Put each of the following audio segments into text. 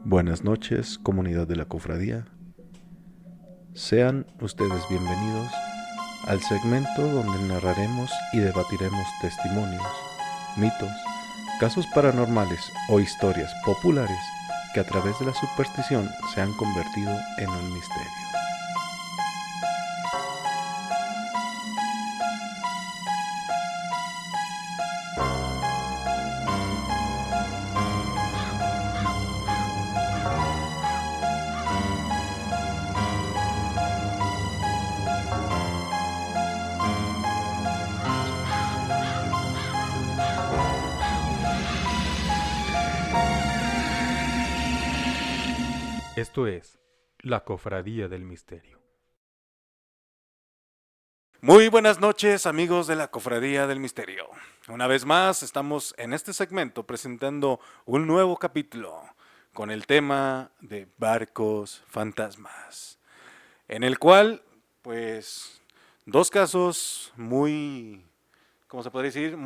Buenas noches, comunidad de la cofradía. Sean ustedes bienvenidos al segmento donde narraremos y debatiremos testimonios, mitos, casos paranormales o historias populares que a través de la superstición se han convertido en un misterio. Esto es la Cofradía del Misterio. Muy buenas noches, amigos de la Cofradía del Misterio. Una vez más estamos en este segmento presentando un nuevo capítulo con el tema de barcos fantasmas, en el cual, pues, dos casos muy, ¿cómo se podría decir?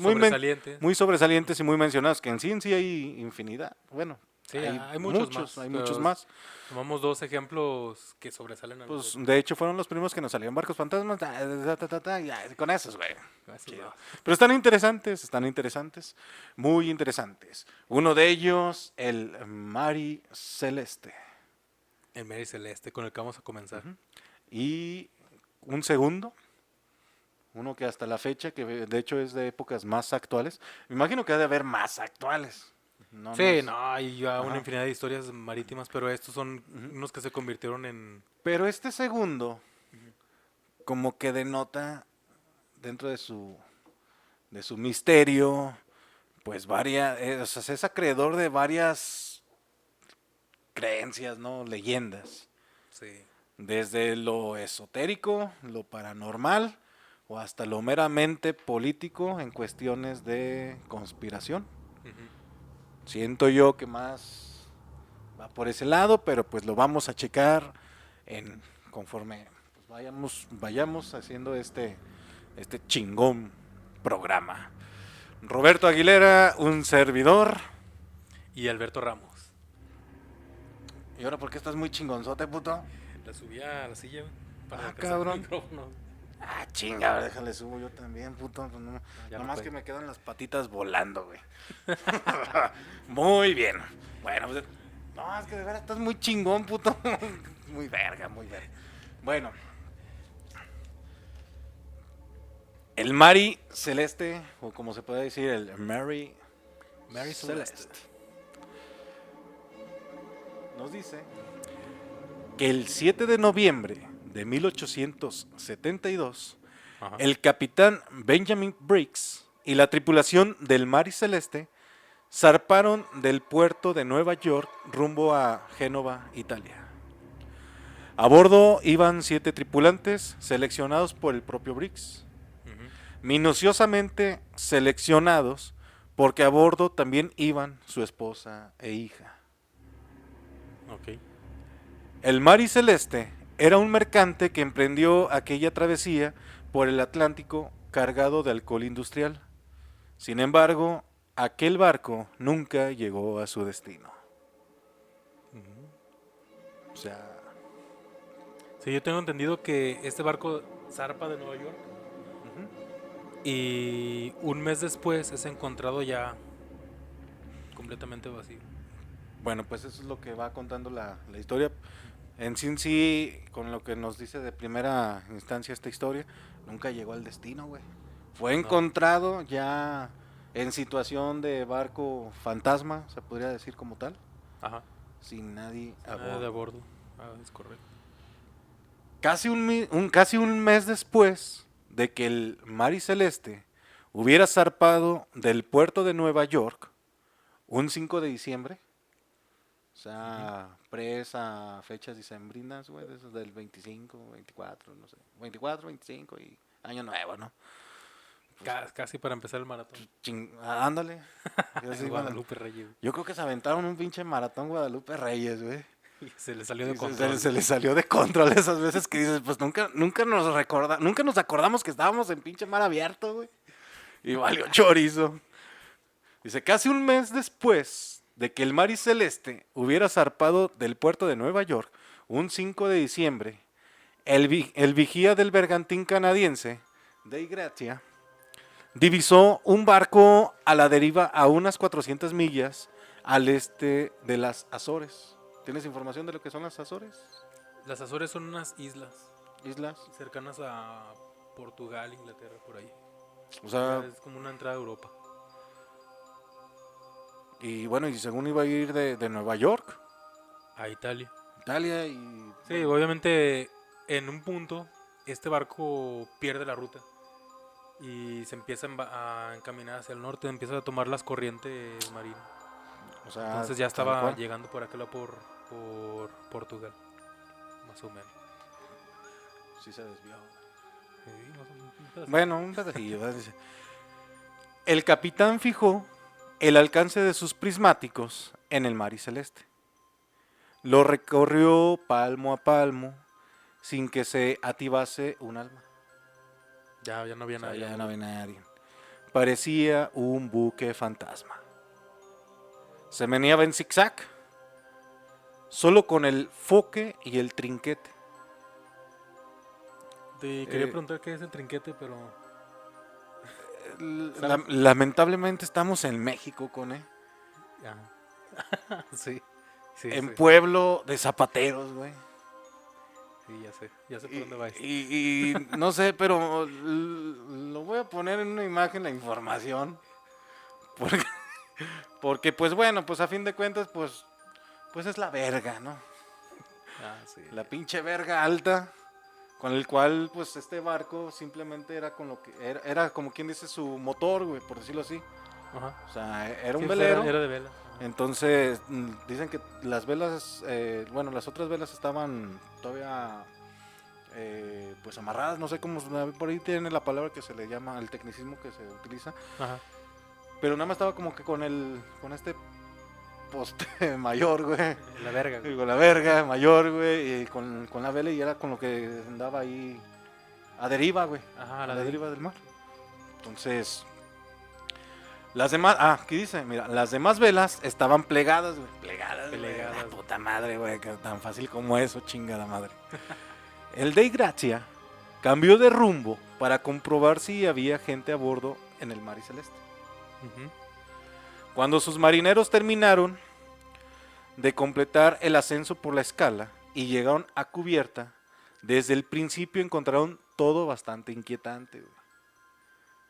Sobresaliente. Muy sobresalientes y muy mencionados, que en sí hay infinidad. Bueno, Sí, hay muchos más. hay Pero muchos más. tomamos dos ejemplos que sobresalen a los Pues otros. de hecho fueron los primeros que nos salieron barcos fantasmas, ya, con esos, güey. Así Chido. va. Pero están interesantes, muy interesantes. Uno de ellos, el Mari Celeste. El Mary Celeste, con el que vamos a comenzar. Y un segundo, uno que hasta la fecha, que de hecho es de épocas más actuales. Me imagino que ha de haber más actuales. No, Sí, no, hay ya una Ajá. infinidad de historias marítimas, pero estos son unos que se convirtieron en... Pero este segundo, como que denota dentro de su misterio, pues o sea, es acreedor de varias creencias, ¿no? Leyendas. Sí. Desde lo esotérico, lo paranormal, o hasta lo meramente político en cuestiones de conspiración. Siento yo que más va por ese lado, pero pues lo vamos a checar conforme pues, vayamos haciendo este chingón programa. Roberto Aguilera, un servidor. Y Alberto Ramos. ¿Y ahora por qué estás muy chingonzote, puto? La subí a la silla, güey, para Ah, alcanzar el cabrón. micrófono. Ah, chinga, ahora déjale subo yo también, puto. Pues no, Ya no nomás puede. que me quedan las patitas volando, güey. Muy bien. Bueno, pues, no, es que de verdad estás muy chingón, puto. Muy verga, muy verga. Bueno. El Mari Celeste, o como se puede decir, el Mary Celeste. nos dice que el 7 de noviembre de 1872, Ajá. el capitán Benjamin Briggs y la tripulación del Mari Celeste zarparon del puerto de Nueva York rumbo a Génova, Italia. A bordo iban 7 tripulantes seleccionados por el propio Briggs, minuciosamente seleccionados porque a bordo también iban su esposa e hija. Ok. El Mari Celeste era un mercante que emprendió aquella travesía por el Atlántico cargado de alcohol industrial. Sin embargo, aquel barco nunca llegó a su destino. O sea, Sí, yo tengo entendido que este barco zarpa de Nueva York y un mes después es encontrado ya completamente vacío. bueno, pues eso es lo que va contando la historia. En sí, con lo que nos dice de primera instancia esta historia, nunca llegó al destino, güey. Fue No. encontrado ya en situación de barco fantasma, se podría decir como tal, Ajá. sin nadie a Nada de a bordo. bordo. Ah, es correcto. Casi un mes después de que el Mari Celeste hubiera zarpado del puerto de Nueva York, un 5 de diciembre, o sea, presa fechas dicembrinas, güey, de esos del 25, 24, no sé, 24, 25 y Año Nuevo, ¿no? Casi para empezar el maratón. Ándale. Yo sí, Guadalupe Reyes. yo creo que se aventaron un pinche maratón Guadalupe Reyes, güey. Y se le salió de Y control. se le salió de control esas veces que dices, pues nunca nos acordamos que estábamos en pinche mar abierto, güey. Y valió chorizo. Dice, casi un mes después de que el Mari Celeste hubiera zarpado del puerto de Nueva York un 5 de diciembre, el vigía del bergantín canadiense, Dei Gratia, divisó un barco a la deriva a unas 400 millas al este de las Azores. ¿Tienes información de lo que son las Azores? Las Azores son unas islas Islas. cercanas a Portugal, Inglaterra, por ahí. O sea, Es como una entrada a Europa. y bueno, y según iba a ir de Nueva York, A Italia. Italia y... Sí, obviamente en un punto este barco pierde la ruta y se empieza a encaminar hacia el norte, empieza a tomar las corrientes marinas. O sea, Entonces ya tal estaba cual. llegando por aquel lado por Portugal, más o menos. Sí se desvió. Sí, más o menos, un pedacito. Bueno, un pedacillo. ¿verdad? Dice, el capitán fijó el alcance de sus prismáticos en el mar y celeste. Lo recorrió palmo a palmo sin que se ativase un alma. Ya no había O sea, nadie. ya no había nadie. Parecía un buque fantasma. Se meneaba en zigzag, solo con el foque y el trinquete. Quería preguntar qué es el trinquete, pero Lamentablemente estamos en México, Cone. ya. Sí, sí, En sí. pueblo de zapateros, güey. Sí, ya sé por dónde va esto. Y no sé, pero lo voy a poner en una imagen la información. Porque, porque, pues bueno, pues a fin de cuentas, pues es la verga, ¿no? Sí. La pinche verga alta, con el cual, pues este barco simplemente era con lo que era como quien dice su motor, güey, por decirlo así. Ajá. O sea, era un Sí, velero. Era de vela. Ajá. Entonces, dicen que las velas, bueno, las otras velas estaban todavía, pues amarradas, no sé cómo, por ahí tiene la palabra que se le llama, el tecnicismo que se utiliza, Ajá. pero nada más estaba como que con este poste mayor, güey, La verga, güey. con la verga mayor, güey, y con la vela y era con lo que andaba ahí a deriva, güey, Ajá, a la la deriva. deriva del mar. Entonces, las demás, aquí dice, mira, las demás velas estaban plegadas, güey. Plegadas, Plegadas. güey. La puta madre, güey, que tan fácil como eso, chingada madre. El Dei Gratia cambió de rumbo para comprobar si había gente a bordo en el mar y celeste. Ujú. Cuando sus marineros terminaron de completar el ascenso por la escala y llegaron a cubierta, desde el principio encontraron todo bastante inquietante, güey.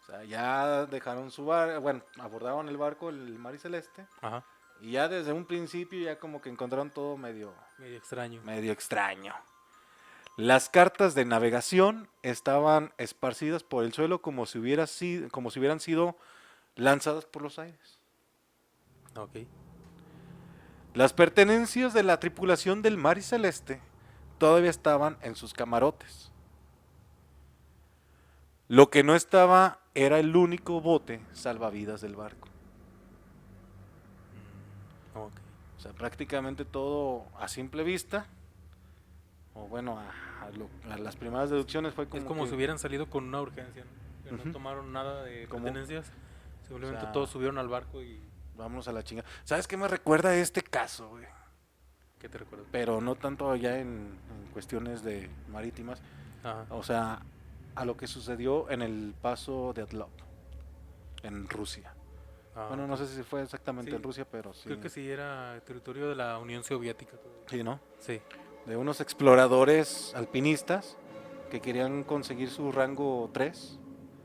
O sea, ya dejaron su barco, bueno, abordaron el barco, el mar y celeste, Ajá. y ya desde un principio ya como que encontraron todo medio Medio extraño. Las cartas de navegación estaban esparcidas por el suelo como si hubieran sido lanzadas por los aires. Ok. Las pertenencias de la tripulación del mar y celeste todavía estaban en sus camarotes. Lo que no estaba era el único bote salvavidas del barco. Ok. O sea, prácticamente todo a simple vista, o bueno, a las primeras deducciones fue como Es como que- si hubieran salido con una urgencia, ¿no? Que Ujú. no tomaron nada de ¿Cómo? pertenencias. Simplemente O sea, todos subieron al barco y... vámonos a la chingada. ¿Sabes qué me recuerda este caso, güey? ¿Qué te recuerdo? Pero no tanto ya en cuestiones de marítimas, Ajá. o sea, a lo que sucedió en el paso de Atlov, en Rusia. Ah, Bueno, ok. no sé si fue exactamente Sí, en Rusia, pero sí. Creo que sí era territorio de la Unión Soviética todavía. Sí, ¿no? Sí. De unos exploradores alpinistas que querían conseguir su rango 3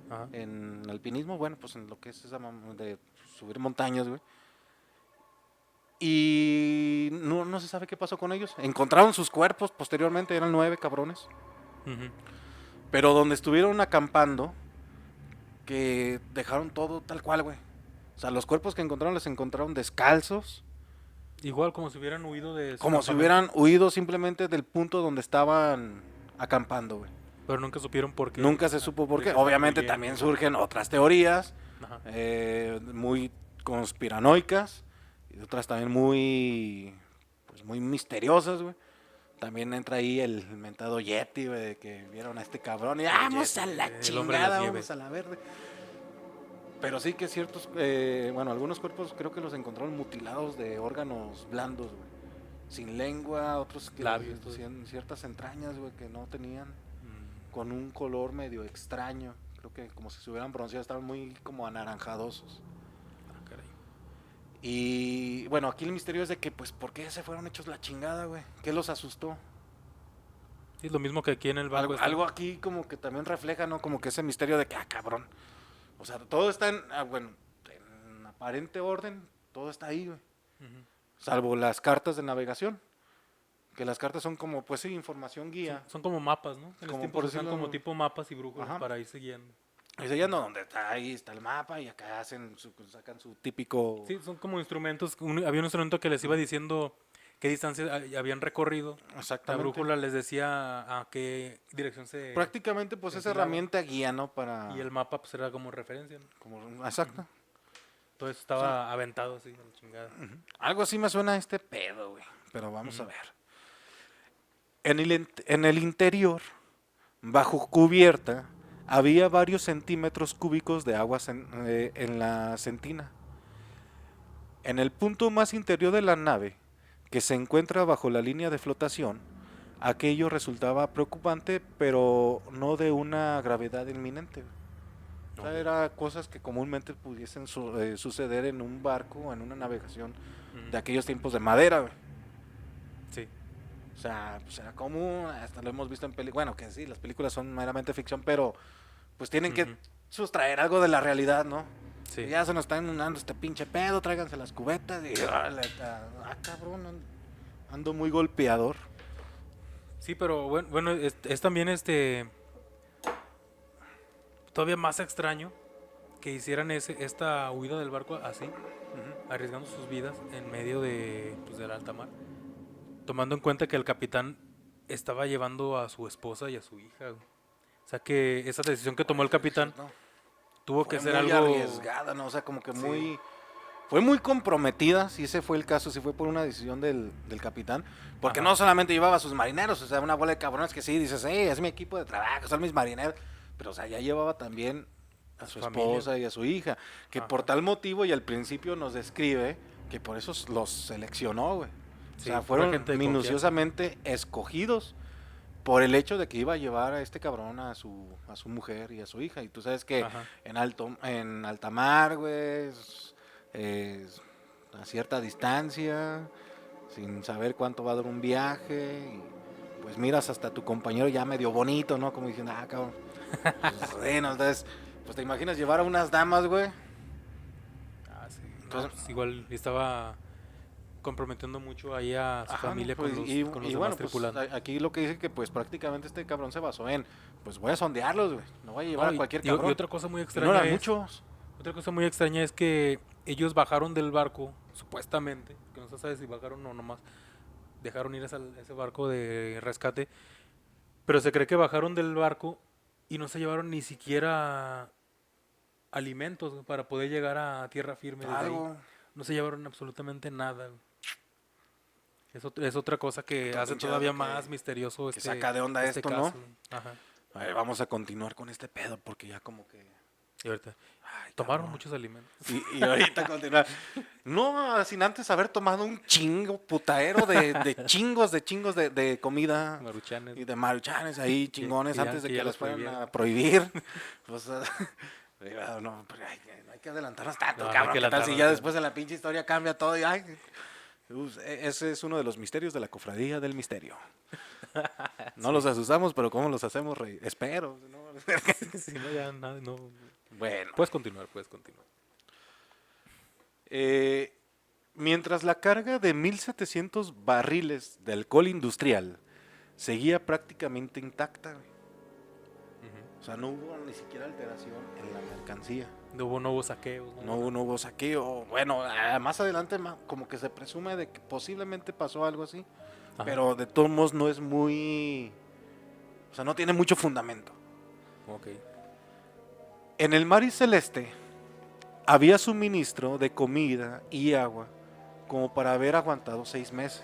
Ajá. en alpinismo, bueno, pues en lo que es esa de subir montañas, güey. Y no se sabe qué pasó con ellos. Encontraron sus cuerpos posteriormente, eran 9 cabrones. Ujú. Pero donde estuvieron acampando, que dejaron todo tal cual, güey. O sea, los cuerpos que encontraron los encontraron descalzos, Igual como si hubieran huido de su como si campamento, hubieran huido simplemente del punto donde estaban acampando, güey. pero nunca supieron por qué. Nunca se supo por de qué. que estaban Obviamente huyendo. también surgen otras teorías, Ajá. muy conspiranoicas, y otras también muy, pues muy misteriosas, güey. También entra ahí el mentado Yeti, güey, de que vieron a este cabrón y vamos Yeti, a la el hombre de las chingada, nieves. vamos a la verde. Pero sí que ciertos, algunos cuerpos creo que los encontraron mutilados de órganos blandos, güey. Sin lengua, otros que Labios, ciertas entrañas, güey, que no tenían, con un color medio extraño. Creo que como si se hubieran bronceado, estaban muy como anaranjadosos. Ah, caray. Y bueno, aquí el misterio es de que, pues, ¿por qué se fueron hechos la chingada, güey? ¿Qué los asustó? Sí, lo mismo que aquí en el barco. Algo aquí como que también refleja, ¿no? Como que ese misterio de que, cabrón. O sea, todo está en aparente orden, todo está ahí, güey. Uh-huh. Salvo las cartas de navegación. Que las cartas son como, pues sí, información guía. Son como mapas, ¿no? En Como tiempo por se usan decirlo- como tipo mapas y brújulas Ajá. para irse guiando. Ese ya no, donde está ahí está el mapa y acá sacan su típico... Sí, son como instrumentos. Había un instrumento que les iba diciendo qué distancia habían recorrido. La Exactamente. brújula les decía a qué dirección se... Prácticamente, pues, esa enfilaba. herramienta guía, ¿no? Para... Y el mapa pues era como referencia, ¿no? Exacto. Todo eso estaba aventado así, a la chingada. Algo así me suena a este pedo, güey. Pero vamos a ver. En el interior, bajo cubierta, había varios centímetros cúbicos de agua en la sentina. En el punto más interior de la nave, que se encuentra bajo la línea de flotación, aquello resultaba preocupante, pero no de una gravedad inminente. O sea, Ok. eran cosas que comúnmente pudiesen suceder en un barco, en una navegación de aquellos tiempos de madera, güey. Sí. O sea, pues era común, hasta lo hemos visto en películas. Bueno, que sí, las películas son meramente ficción, pero pues tienen que sustraer algo de la realidad, ¿no? Sí. Y ya se nos está inundando este pinche pedo, tráiganse las cubetas y... cabrón, ando muy golpeador. Sí, pero bueno es también todavía más extraño que hicieran esta huida del barco así, arriesgando sus vidas en medio del alta mar, tomando en cuenta que el capitán estaba llevando a su esposa y a su hija, güey. O sea que esa decisión que tomó el capitán No, tuvo que fue ser muy algo arriesgada, ¿no? O sea, como que Sí. muy... Fue muy comprometida, si ese fue el caso, si fue por una decisión del capitán, porque Ajá. no solamente llevaba a sus marineros, o sea, una bola de cabrones que sí, dices, es mi equipo de trabajo, son mis marineros, pero o sea, ya llevaba también a su familia. esposa y a su hija, que Ajá. por tal motivo, y al principio nos describe, que por eso los seleccionó, güey. Sí, O sea, fue fueron gente de minuciosamente escogidos por el hecho de que iba a llevar a este cabrón a su mujer y a su hija, y tú sabes que Ajá. en alta mar, güey, a cierta distancia, sin saber cuánto va a durar un viaje, y pues miras hasta tu compañero ya medio bonito, ¿no? Como diciendo, cabrón. Pues, bueno, entonces, pues te imaginas llevar a unas damas, güey. Sí. No, Entonces- pues igual estaba comprometiendo mucho ahí a su Ajá, familia pues, con los y demás bueno, pues, tripulantes. aquí lo que dice que pues prácticamente este cabrón se basó en, pues voy a sondearlos, güey. No voy a llevar No, a cualquier y cabrón. otra cosa muy Y extraña no eran es, muchos. otra cosa muy extraña es que ellos bajaron del barco, supuestamente, que no se sabe si bajaron o nomás dejaron ir ese barco de rescate, pero se cree que bajaron del barco y no se llevaron ni siquiera alimentos para poder llegar a tierra firme desde ahí. Algo. No se llevaron absolutamente nada. Es otra cosa que Otro hace pinche todavía dato más misterioso que saca de onda esto, ¿no? caso. Ajá. A ver, vamos a continuar con este pedo porque ya como que... Y ahorita, Ay, tomaron cabrón. muchos alimentos. Y ahorita continuar. No, sin antes haber tomado un chingo putaero de chingos de comida Maruchanes. y de maruchanes ahí chingones que ya- antes de que que, ya las los fueran a prohibieron. prohibir. Pues, no, pero no hay que adelantarnos tanto, No, no hay cabrón. que ¿Qué tal si adelantarnos ya tanto. después de la pinche historia cambia todo? Y, ese es uno de los misterios de la cofradía del misterio. No los asustamos, pero ¿cómo los hacemos reír? Espero. ¿no? Sí, no, ya nada, no. Bueno. Puedes continuar. Mientras la carga de 1.700 barriles de alcohol industrial seguía prácticamente intacta, güey. O sea, no hubo ni siquiera alteración en la mercancía. No hubo saqueos. No hubo saqueo. Bueno, más adelante como que se presume de que posiblemente pasó algo así. Ajá. Pero de todos modos no es muy... O sea, no tiene mucho fundamento. Ok. En el mar celeste había suministro de comida y agua como para haber aguantado 6 meses.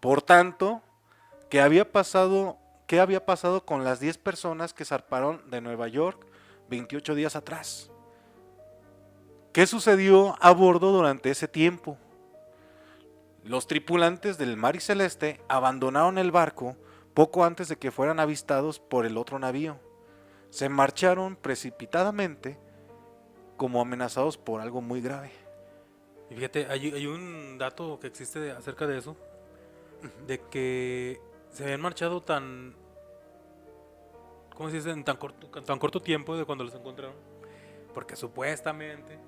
Por tanto, ¿qué había pasado con las 10 personas que zarparon de Nueva York 28 días atrás? ¿Qué sucedió a bordo durante ese tiempo? Los tripulantes del Mari Celeste abandonaron el barco poco antes de que fueran avistados por el otro navío. Se marcharon precipitadamente como amenazados por algo muy grave. Y fíjate, hay un dato que existe acerca de eso, de que se habían marchado ¿cómo se dice? En tan corto tiempo de cuando los encontraron, porque supuestamente,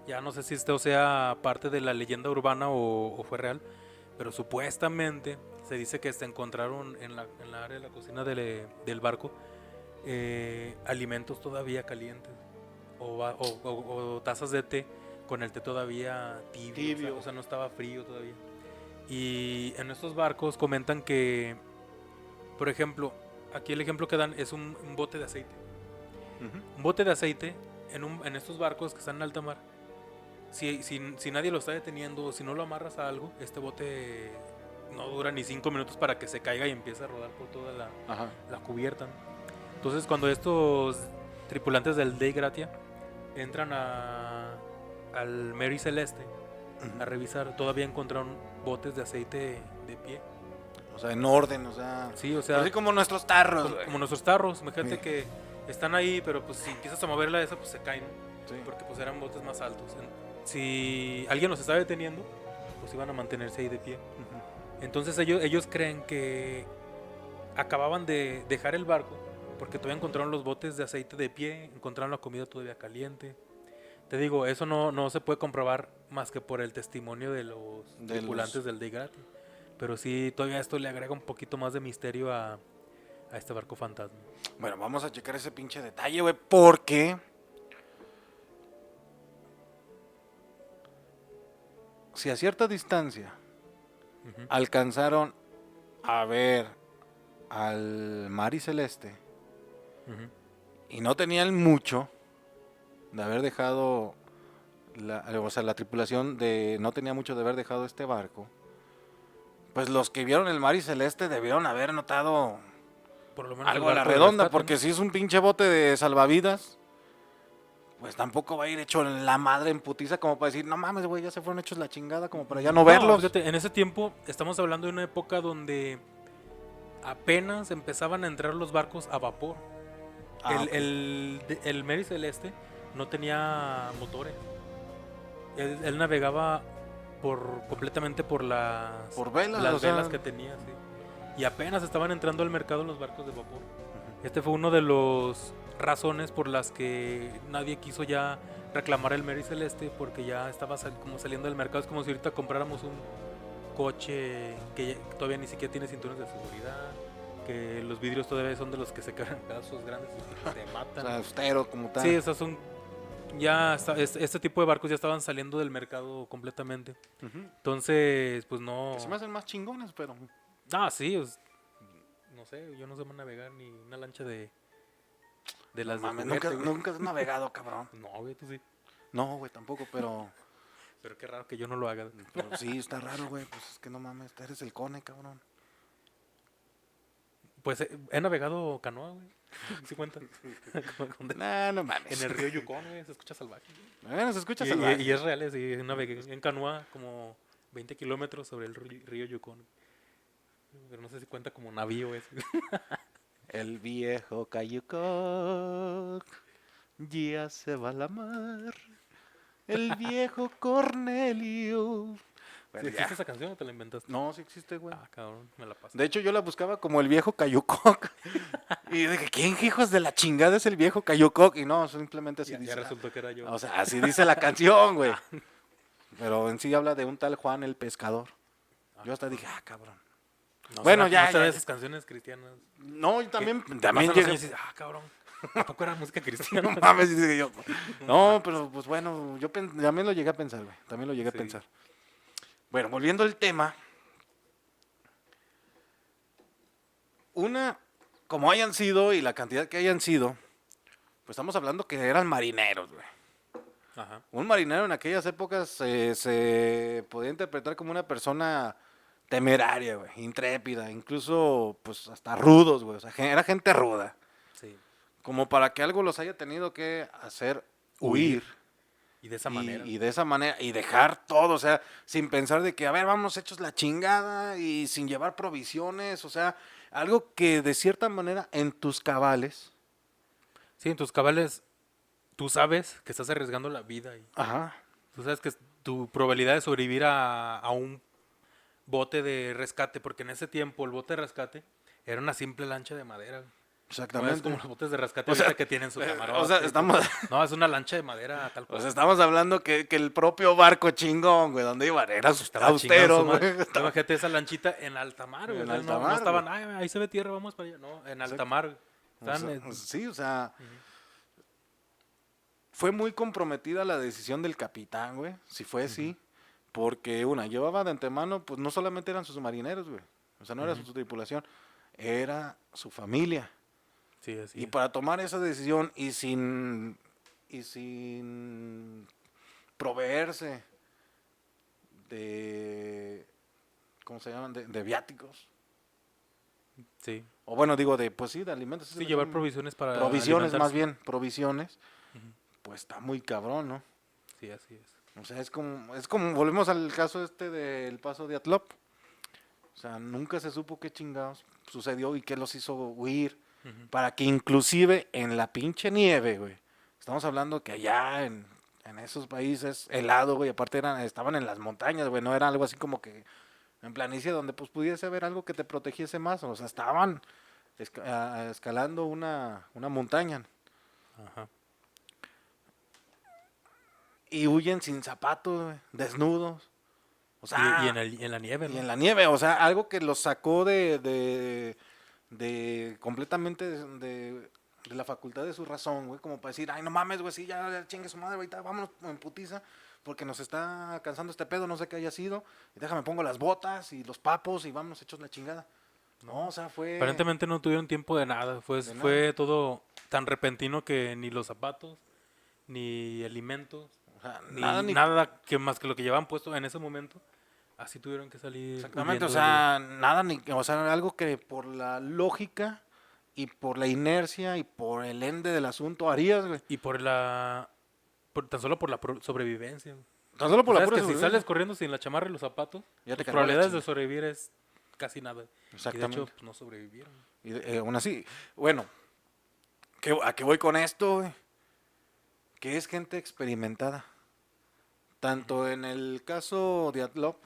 ya no sé si esto sea parte de la leyenda urbana o fue real, pero supuestamente se dice que se encontraron en la área de la cocina del barco alimentos todavía calientes o tazas de té con el té todavía tibio. O sea, no estaba frío todavía. Y en estos barcos comentan que, por ejemplo, aquí el ejemplo que dan es un bote de aceite. Un bote de aceite en estos barcos que están en alta mar. Si nadie lo está deteniendo o si no lo amarras a algo, este bote no dura ni 5 minutos para que se caiga y empiece a rodar por toda la cubierta. Entonces, cuando estos tripulantes del Dei Gratia entran al Mary Celeste a revisar, todavía encontraron botes de aceite de pie. O sea, en orden, o sea... Sí, o sea... Así como nuestros tarros. Como nuestros tarros. Imagínate que están ahí, pero pues si empiezas a moverla esa, pues se caen. Sí. Porque pues eran botes más altos. Si alguien los estaba deteniendo, pues iban a mantenerse ahí de pie. Entonces ellos creen que acababan de dejar el barco porque todavía encontraron los botes de aceite de pie, encontraron la comida todavía caliente. Te digo, eso no se puede comprobar más que por el testimonio de los tripulantes del Dei Gratia. Pero sí, todavía esto le agrega un poquito más de misterio a este barco fantasma. Bueno, vamos a checar ese pinche detalle, güey, porque... si a cierta distancia alcanzaron a ver al Mari Celeste y no tenían mucho de haber dejado la tripulación no tenía mucho de haber dejado este barco, pues los que vieron el Mari Celeste debieron haber notado por lo menos algo a la redonda, porque si es un pinche bote de salvavidas, pues tampoco va a ir hecho en la madre en putiza como para decir, no mames, güey, ya se fueron hechos la chingada, como para ya no verlos. Fíjate, en ese tiempo estamos hablando de una época donde apenas empezaban a entrar los barcos a vapor. El Mary Celeste no tenía motores. Él navegaba completamente por las velas que tenía, sí. Y apenas estaban entrando al mercado los barcos de vapor. Este fue uno de los razones por las que nadie quiso ya reclamar el Mary Celeste, porque ya estaba como saliendo del mercado. Es como si ahorita compráramos un coche que todavía ni siquiera tiene cinturones de seguridad, que los vidrios todavía son de los que se caen pedazos grandes y te matan. O sea, austero como tal. Sí, esas son... este tipo de barcos ya estaban saliendo del mercado completamente. Entonces, pues no... Que se me hacen más chingones, pero... sí, no sé, yo no sé navegar ni una lancha de las mames, de juguete, nunca has navegado, cabrón. No, güey, tú sí. No, güey, tampoco, pero... Pero qué raro que yo no lo haga. Pero sí, está raro, güey, pues es que no mames, eres el cone, cabrón. Pues he navegado canoa, güey. ¿Sí cuenta? No mames. En el río Yukon, güey, se escucha salvaje. Bueno, se escucha salvaje. Y es real, sí, navegué en canoa como 20 kilómetros sobre el río Yukon. Pero no sé si cuenta como navío ese. El viejo Cayucoc ya se va a la mar. El viejo Cornelio. Bueno, ¿sí existe esa canción o te la inventaste? No, sí existe, güey. Cabrón, me la paso. De hecho, yo la buscaba como el viejo Cayucoc. Y dije, ¿quién hijos de la chingada es el viejo Cayucoc? Y no, simplemente así dice. Ya resultó que era yo. O sea, así dice la canción, güey. Pero en sí habla de un tal Juan el Pescador. Yo hasta dije, cabrón. No, bueno, ya. ya. esas canciones cristianas. No, yo también llegué. Cabrón. ¿Tampoco era música cristiana? No mames, dice yo. No, pero pues bueno, yo también lo llegué a pensar, güey. También lo llegué a pensar. Bueno, volviendo al tema. Como hayan sido y la cantidad que hayan sido, pues estamos hablando que eran marineros, güey. Ajá. Un marinero en aquellas épocas se podía interpretar como una persona temeraria, güey, intrépida, incluso pues hasta rudos, güey. O sea, era gente ruda. Sí. Como para que algo los haya tenido que hacer huir. Y de esa manera. Y de esa manera, y dejar todo, o sea, sin pensar de que, a ver, vamos hechos la chingada y sin llevar provisiones, o sea, algo que de cierta manera en tus cabales, Sí, en tus cabales, tú sabes que estás arriesgando la vida. Y ajá, tú sabes que tu probabilidad de sobrevivir a un bote de rescate, porque en ese tiempo el bote de rescate era una simple lancha de madera. No es exactamente. como los botes de rescate O sea, ahorita que tienen su camarote. o sea, y todo. estamos, No, es una lancha de madera tal o cual. sea, estamos hablando que el propio barco chingón, güey, donde iban, era Estaba chingando austero, su madre. güey. Estaba Imagínate esa lanchita en alta mar, güey. en O sea, alta no mar, estaban, güey. ahí se ve tierra, vamos para allá. No, en alta mar. Güey. O Estaban sea, sí, o sea, fue muy comprometida la decisión del capitán, güey, si fue así, porque llevaba de antemano, pues no solamente eran sus marineros, güey, o sea, no era su tripulación, era su familia. Sí, así Y es. para tomar esa decisión y sin proveerse de, ¿cómo se llaman? De viáticos. Sí. O bueno, digo, pues sí, de alimentos. Sí, llevar provisiones para Provisiones, más alimentarse. bien, provisiones. Pues está muy cabrón, ¿no? Sí, así es. O sea, es como, volvemos al caso del paso de Atlop. O sea, nunca se supo qué chingados sucedió y qué los hizo huir. Para que inclusive en la pinche nieve, güey. Estamos hablando que allá en esos países helado, güey, aparte estaban en las montañas, güey, no era algo así como que en planicie donde pues pudiese haber algo que te protegiese más. O sea, estaban escalando una montaña. Ajá. Y huyen sin zapatos, güey, desnudos. O sea, En la nieve, y ¿no? en la nieve, o sea, algo que los sacó completamente de la facultad de su razón, güey, como para decir, ay, no mames, güey, sí, ya chingue su madre, ahorita vámonos en putiza, porque nos está cansando este pedo, no sé qué haya sido, y déjame pongo las botas y los papos y vámonos hechos la chingada. No, o sea, fue... Aparentemente no tuvieron tiempo de nada. De Fue todo tan repentino que ni los zapatos, ni alimentos, o sea, ni nada, ni... nada que más que lo que llevaban puesto en ese momento. Así tuvieron que salir. Exactamente, o huyendo sea, nada, o sea, algo que por la lógica y por la inercia y por el ende del asunto harías, güey. y tan solo por la sobrevivencia. Güey. Tan solo por la Sabes pura que si seguridad. sales corriendo sin la chamarra y los zapatos, Ya te tus cargó la probabilidades de chingada. sobrevivir es casi nada. Y de Exactamente. hecho, pues, no sobrevivieron. Y aún así, bueno, ¿a qué voy con esto, güey? Que es gente experimentada. Tanto en el caso de Atlop,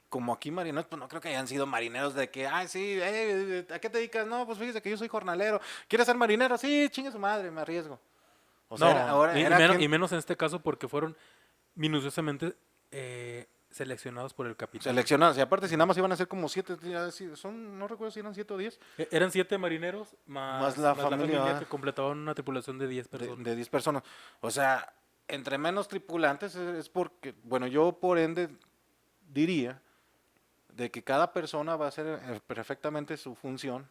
como aquí marineros, pues no creo que hayan sido marineros de que, ay, sí, ¿a qué te dedicas? No, pues fíjese que yo soy jornalero. ¿Quieres ser marinero? Sí, chingue su madre, me arriesgo. O sea, No, y menos en este caso porque fueron minuciosamente seleccionados por el capitán. seleccionados. Y aparte, si nada más iban a ser como 7, no recuerdo si eran 7 o 10, Eran 7 marineros Más la familia, que completaban una tripulación de 10 personas. de 10 personas. O sea, entre menos tripulantes es porque, bueno, yo por ende diría de que cada persona va a hacer perfectamente su función.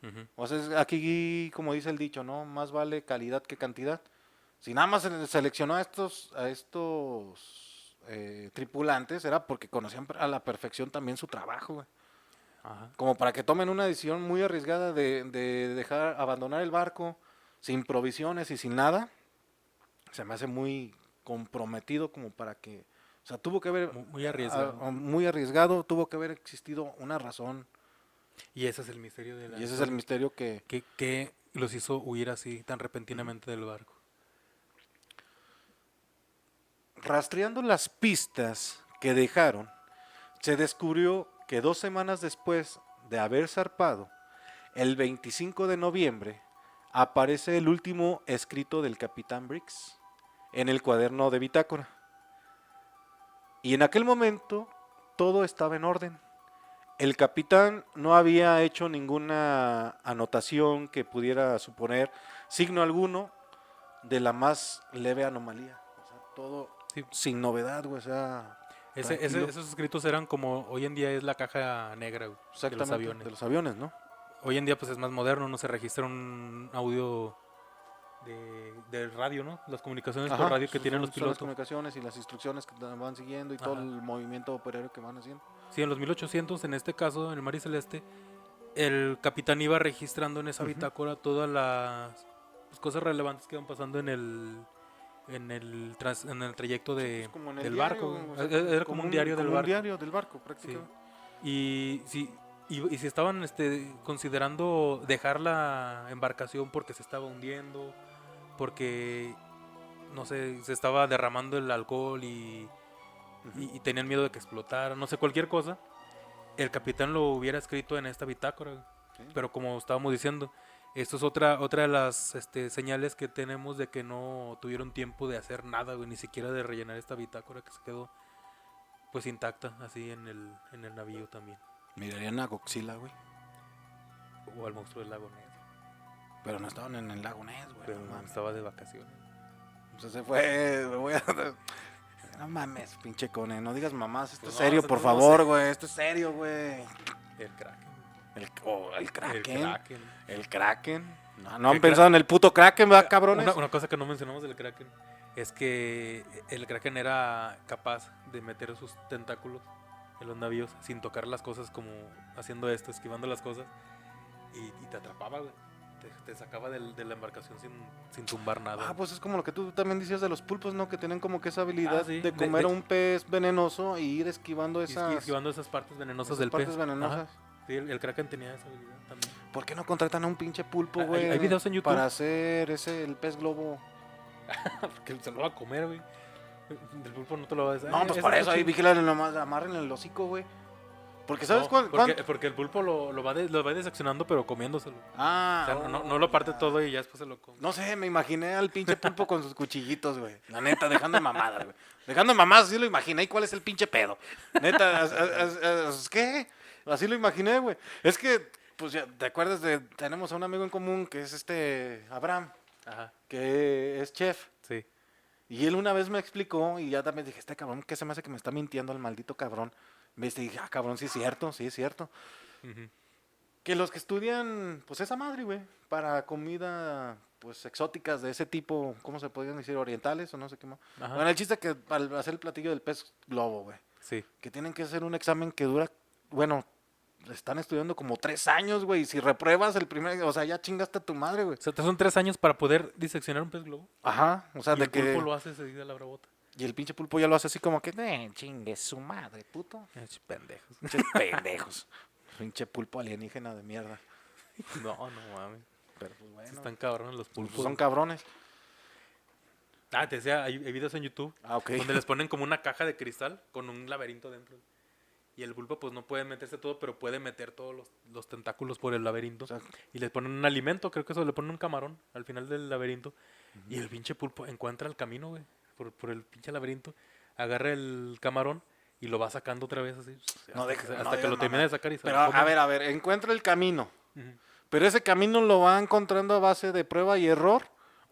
Ujú. O sea, aquí, como dice el dicho, ¿no? Más vale calidad que cantidad. Si nada más se seleccionó a estos tripulantes, era porque conocían a la perfección también su trabajo, güey. Ajá. Como para que tomen una decisión muy arriesgada de abandonar el barco sin provisiones y sin nada. Se me hace muy comprometido como para que, o sea, tuvo que haber Muy arriesgado. muy arriesgado, tuvo que haber existido una razón. Y ese es el misterio de la Y ese es el misterio que que los hizo huir así tan repentinamente del barco. rastreando las pistas que dejaron, se descubrió que 2 semanas después de haber zarpado, el 25 de noviembre, aparece el último escrito del capitán Briggs en el cuaderno de bitácora. Y en aquel momento todo estaba en orden. El capitán no había hecho ninguna anotación que pudiera suponer signo alguno de la más leve anomalía. O sea, todo Sí. sin novedad, güey. O sea, tranquilo. Esos escritos eran como hoy en día es la caja negra güey, de los Exactamente, aviones. de los aviones, ¿no? Hoy en día pues es más moderno, no se registra un audio de radio, ¿no? Las comunicaciones por radio que tienen los Son las pilotos. comunicaciones y las instrucciones que van siguiendo y todo Ajá. el movimiento operario que van haciendo. Sí, en los 1800, en este caso, en el Mar y Celeste, el capitán iba registrando en esa bitácora todas las cosas relevantes que iban pasando en el trayecto Pues como en el del diario, barco. o sea, Era como un diario del como un barco. diario del barco, Sí. prácticamente. Y si estaban considerando dejar la embarcación porque se estaba hundiendo, porque, no sé, se estaba derramando el alcohol y tenían miedo de que explotara, no sé, cualquier cosa, el capitán lo hubiera escrito en esta bitácora. Güey. Sí. Pero como estábamos diciendo, esto es otra de las señales que tenemos de que no tuvieron tiempo de hacer nada, güey, ni siquiera de rellenar esta bitácora que se quedó pues intacta así en el navío también. Mirarían a Godzilla, güey. O al monstruo del lago Ness. Pero no estaban en el lago Ness, güey. Pero No mames. estaba de vacaciones. O sea, se fue. Me voy a... No mames, pinche Cone. No digas mamás. Esto Pues es no, serio, o sea, por no favor, sé. güey. Esto es serio, güey. El Kraken. El Kraken. El Kraken. El Kraken. No han El pensado en el puto Kraken, ¿verdad, cabrones? Una cosa que no mencionamos del Kraken es que el Kraken era capaz de meter sus tentáculos en los navíos sin tocar las cosas, como haciendo esto, esquivando las cosas, y te atrapaba, güey. Te sacaba de la embarcación sin tumbar nada. Ah, pues es como lo que tú también decías de los pulpos, ¿no? Que tienen como que esa habilidad sí, de comer de- a un pez venenoso y ir esquivando Y esas, esquivando esas partes venenosas esas del partes pez. venenosas. Ajá. Sí, el Kraken tenía esa habilidad también. ¿Por qué no contratan a un pinche pulpo, Hay- güey? hay videos en YouTube. Para hacer el pez globo. Porque se lo va a comer, güey. El pulpo no te lo va a decir. No, pues por eso, ahí vigílale nomás, amarren el hocico, güey. Porque ¿sabes cuánto? Porque el pulpo lo va diseccionando, pero comiéndoselo. Ah, O sea, no lo parte ya. todo y ya después se lo come. No sé, me imaginé al pinche pulpo con sus cuchillitos, güey. La neta, dejando de mamadas, güey. Dejando de mamadas, así lo imaginé. ¿Y cuál es el pinche pedo? Neta, ¿qué? Así lo imaginé, güey. Es que, pues ya, ¿te acuerdas de...? Tenemos a un amigo en común que es Abraham, Ajá, que es chef. sí. Y él una vez me explicó y ya también dije, este cabrón, ¿qué se me hace que me está mintiendo el maldito cabrón? Me dije, ah, cabrón, sí es cierto, sí es cierto. Ujú. Que los que estudian, pues esa madre, güey, para comida, pues exóticas de ese tipo, ¿cómo se podrían decir? Orientales o no sé qué más. Ajá. Bueno, el chiste es que al hacer el platillo del pez globo, güey, Sí. que tienen que hacer un examen que dura, bueno, están estudiando como 3 años, güey, y si repruebas el primer, o sea, ya chingaste a tu madre, güey. O sea, te son 3 años para poder diseccionar un pez globo. Ajá, o sea, Y de el pulpo que... lo hace seguida a la bravota. Y el pinche pulpo ya lo hace así como que, chingue su madre, puto. Pendejos. Pinches pendejos. Pinche pulpo alienígena de mierda. No mames. Pero pues Sí bueno, están cabrones los pues pulpos. son cabrones. Ah, te decía, hay videos en YouTube Ah, ok. donde les ponen como una caja de cristal con un laberinto dentro. Y el pulpo pues no puede meterse todo, pero puede meter todos los tentáculos por el laberinto. O sea, Y les ponen un alimento, creo que eso, le ponen un camarón al final del laberinto. Y el pinche pulpo encuentra el camino, güey, por el pinche laberinto. Agarra el camarón y lo va sacando otra vez así. No hasta deja- que, no hasta digas que lo termina de mamá. sacar y se pero lo come. a ver, encuentra el camino. Ujú. Pero ese camino lo va encontrando a base de prueba y error.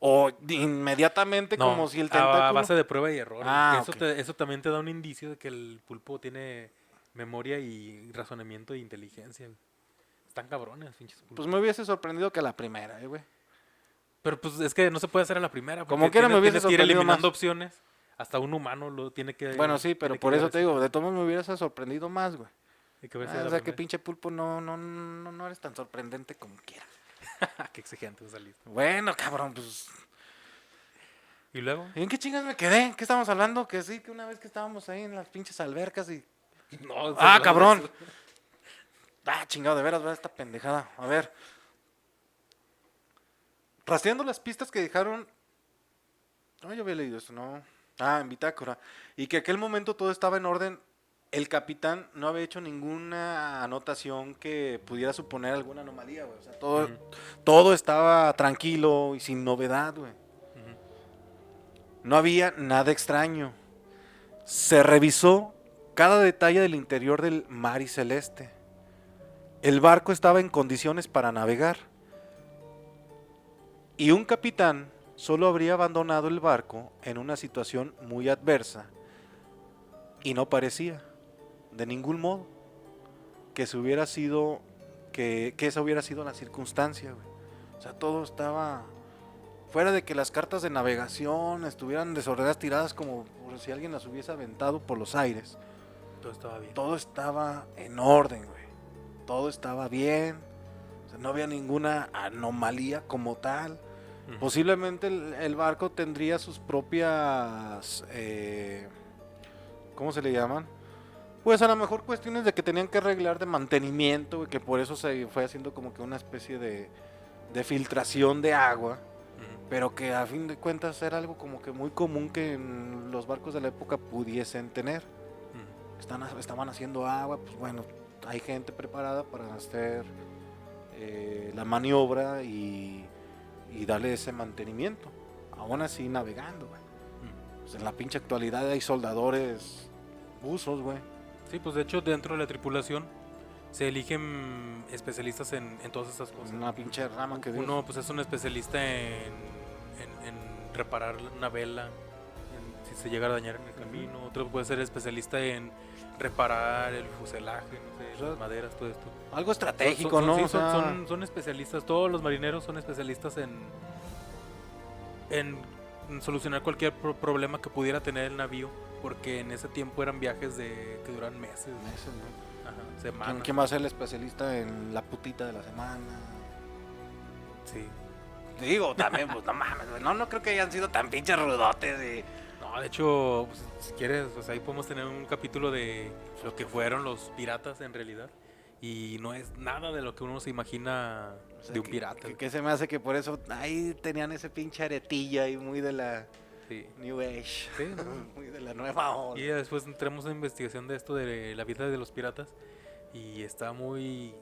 O inmediatamente No, como si el a tentáculo... base de prueba y error. Ah, eso, ok. eso también te da un indicio de que el pulpo tiene memoria y razonamiento e inteligencia. Güey. Están cabrones, pinches pulpos. Pues me hubiese sorprendido que la primera, güey. Pero pues es que no se puede hacer a la primera. Como porque quiera me hubiese tienes que ir sorprendido eliminando más. opciones. Hasta un humano lo tiene que... Bueno, sí, pero tiene que por eso llegar te a ese- digo, de todos modos me hubiese sorprendido más, güey. hay que ver si Ah, es o la sea que primera. pinche pulpo no eres tan sorprendente como quieras. Qué exigente saliste. Bueno, cabrón, pues... Y luego... ¿Y en qué chingas me quedé? ¿Qué estábamos hablando? Que sí, que una vez que estábamos ahí en las pinches albercas y... No, ¡Ah, cabrón! Ah, chingado, de veras, ¿verdad? Esta pendejada. A ver. Rastreando las pistas que dejaron... No, yo había leído eso, ¿no? Ah, en Bitácora. Y que aquel momento todo estaba en orden. El capitán no había hecho ninguna anotación que pudiera suponer alguna anomalía, güey. O sea, todo estaba tranquilo y sin novedad, güey. Ujú. No había nada extraño. Se revisó cada detalle del interior del mar y celeste. El barco estaba en condiciones para navegar. Y un capitán solo habría abandonado el barco en una situación muy adversa. Y no parecía, de ningún modo, que esa hubiera sido la circunstancia, güey. O sea, todo estaba... Fuera de que las cartas de navegación estuvieran desordenadas, tiradas como por si alguien las hubiese aventado por los aires. Todo estaba bien. Todo estaba en orden, güey. Todo estaba bien. O sea, no había ninguna anomalía como tal. Ujú. Posiblemente el barco tendría sus propias, ¿cómo se le llaman? Pues a lo mejor cuestiones de que tenían que arreglar de mantenimiento, güey, que por eso se fue haciendo como que una especie de filtración de agua, Ujú. pero que a fin de cuentas era algo como que muy común que en los barcos de la época pudiesen tener. Ujú. Estaban haciendo agua, pues bueno, hay gente preparada para hacer la maniobra y darle ese mantenimiento. Aún así navegando, güey. Ujú. Pues en la pinche actualidad hay soldadores buzos, güey. Sí, pues de hecho dentro de la tripulación se eligen especialistas en todas estas cosas. Una pinche rama que Uno pues es un especialista en reparar una vela, si se llega a dañar en el camino. Otro puede ser especialista en reparar el fuselaje, no sé, O sea, las maderas, todo esto. algo estratégico, Son- ¿no? sí, O sea, son especialistas, todos los marineros son especialistas en solucionar cualquier problema que pudiera tener el navío, porque en ese tiempo eran viajes que duran meses, meses, ¿no? ajá, semanas. ¿Quién va a ser el especialista en la putita de la semana? Sí. Digo, también, pues no mames, güey. No creo que hayan sido tan pinches rudotes y... No, de hecho, pues, si quieres, pues ahí podemos tener un capítulo de lo que fueron los piratas en realidad. Y no es nada de lo que uno se imagina O sea, de un pirata. Que se me hace que por eso ahí tenían ese pinche aretilla y muy de la Sí. New Age. Sí, ¿no? Muy de la nueva ola. Y ya después entramos en investigación de esto de la vida de los piratas. Y está muy,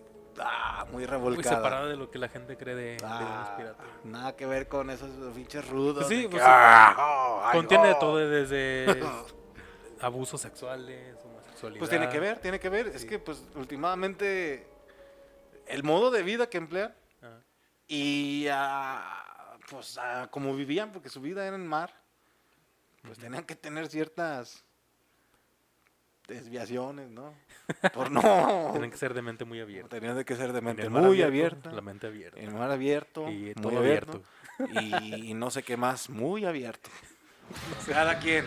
Muy muy revolcada. separada de lo que la gente cree de unos piratas. Nada que ver con esos pinches rudos. Pues sí, de que, pues sí. ay, Contiene de oh. todo, desde abusos sexuales, homosexualidad. Pues tiene que ver. Es Sí. que pues últimamente el modo de vida que emplean Ajá. y pues como vivían, porque su vida era en mar, pues Ujú. tenían que tener ciertas desviaciones, ¿no? Por no. Tienen que ser de mente muy abierta. Tenían que ser de En mente el mar muy abierto, abierta. la mente abierta. En mar abierto, Y muy todo abierto. abierto. Y no sé qué más, muy abierto. Cada quien.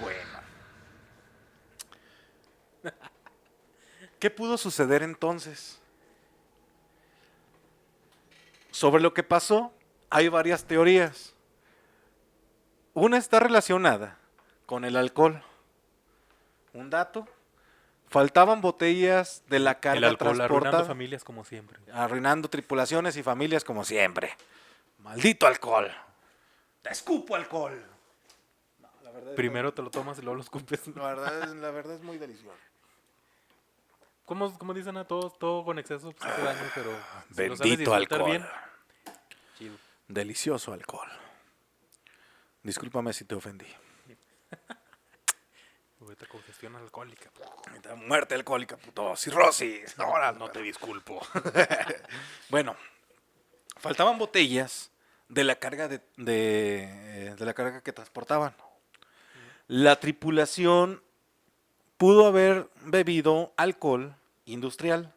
Bueno. ¿Qué pudo suceder entonces? Sobre lo que pasó, hay varias teorías. Una está relacionada con el alcohol. Un dato, faltaban botellas de la carga El alcohol arruinando transportada, familias como siempre. arruinando tripulaciones y familias como siempre. Maldito alcohol. Te escupo alcohol. No, la verdad es Primero te lo tomas y luego lo escupes. la verdad es muy delicioso. Como dicen a todos, todo con exceso pues, hace daño, pero si lo sabes Bendito disfrutar alcohol. bien, chido. Delicioso alcohol. Discúlpame si te ofendí. Ahorita congestión alcohólica. Muerte alcohólica, puto. Cirrosis. Ahora No te disculpo. Bueno, faltaban botellas de la carga de la carga que transportaban. La tripulación pudo haber bebido alcohol industrial.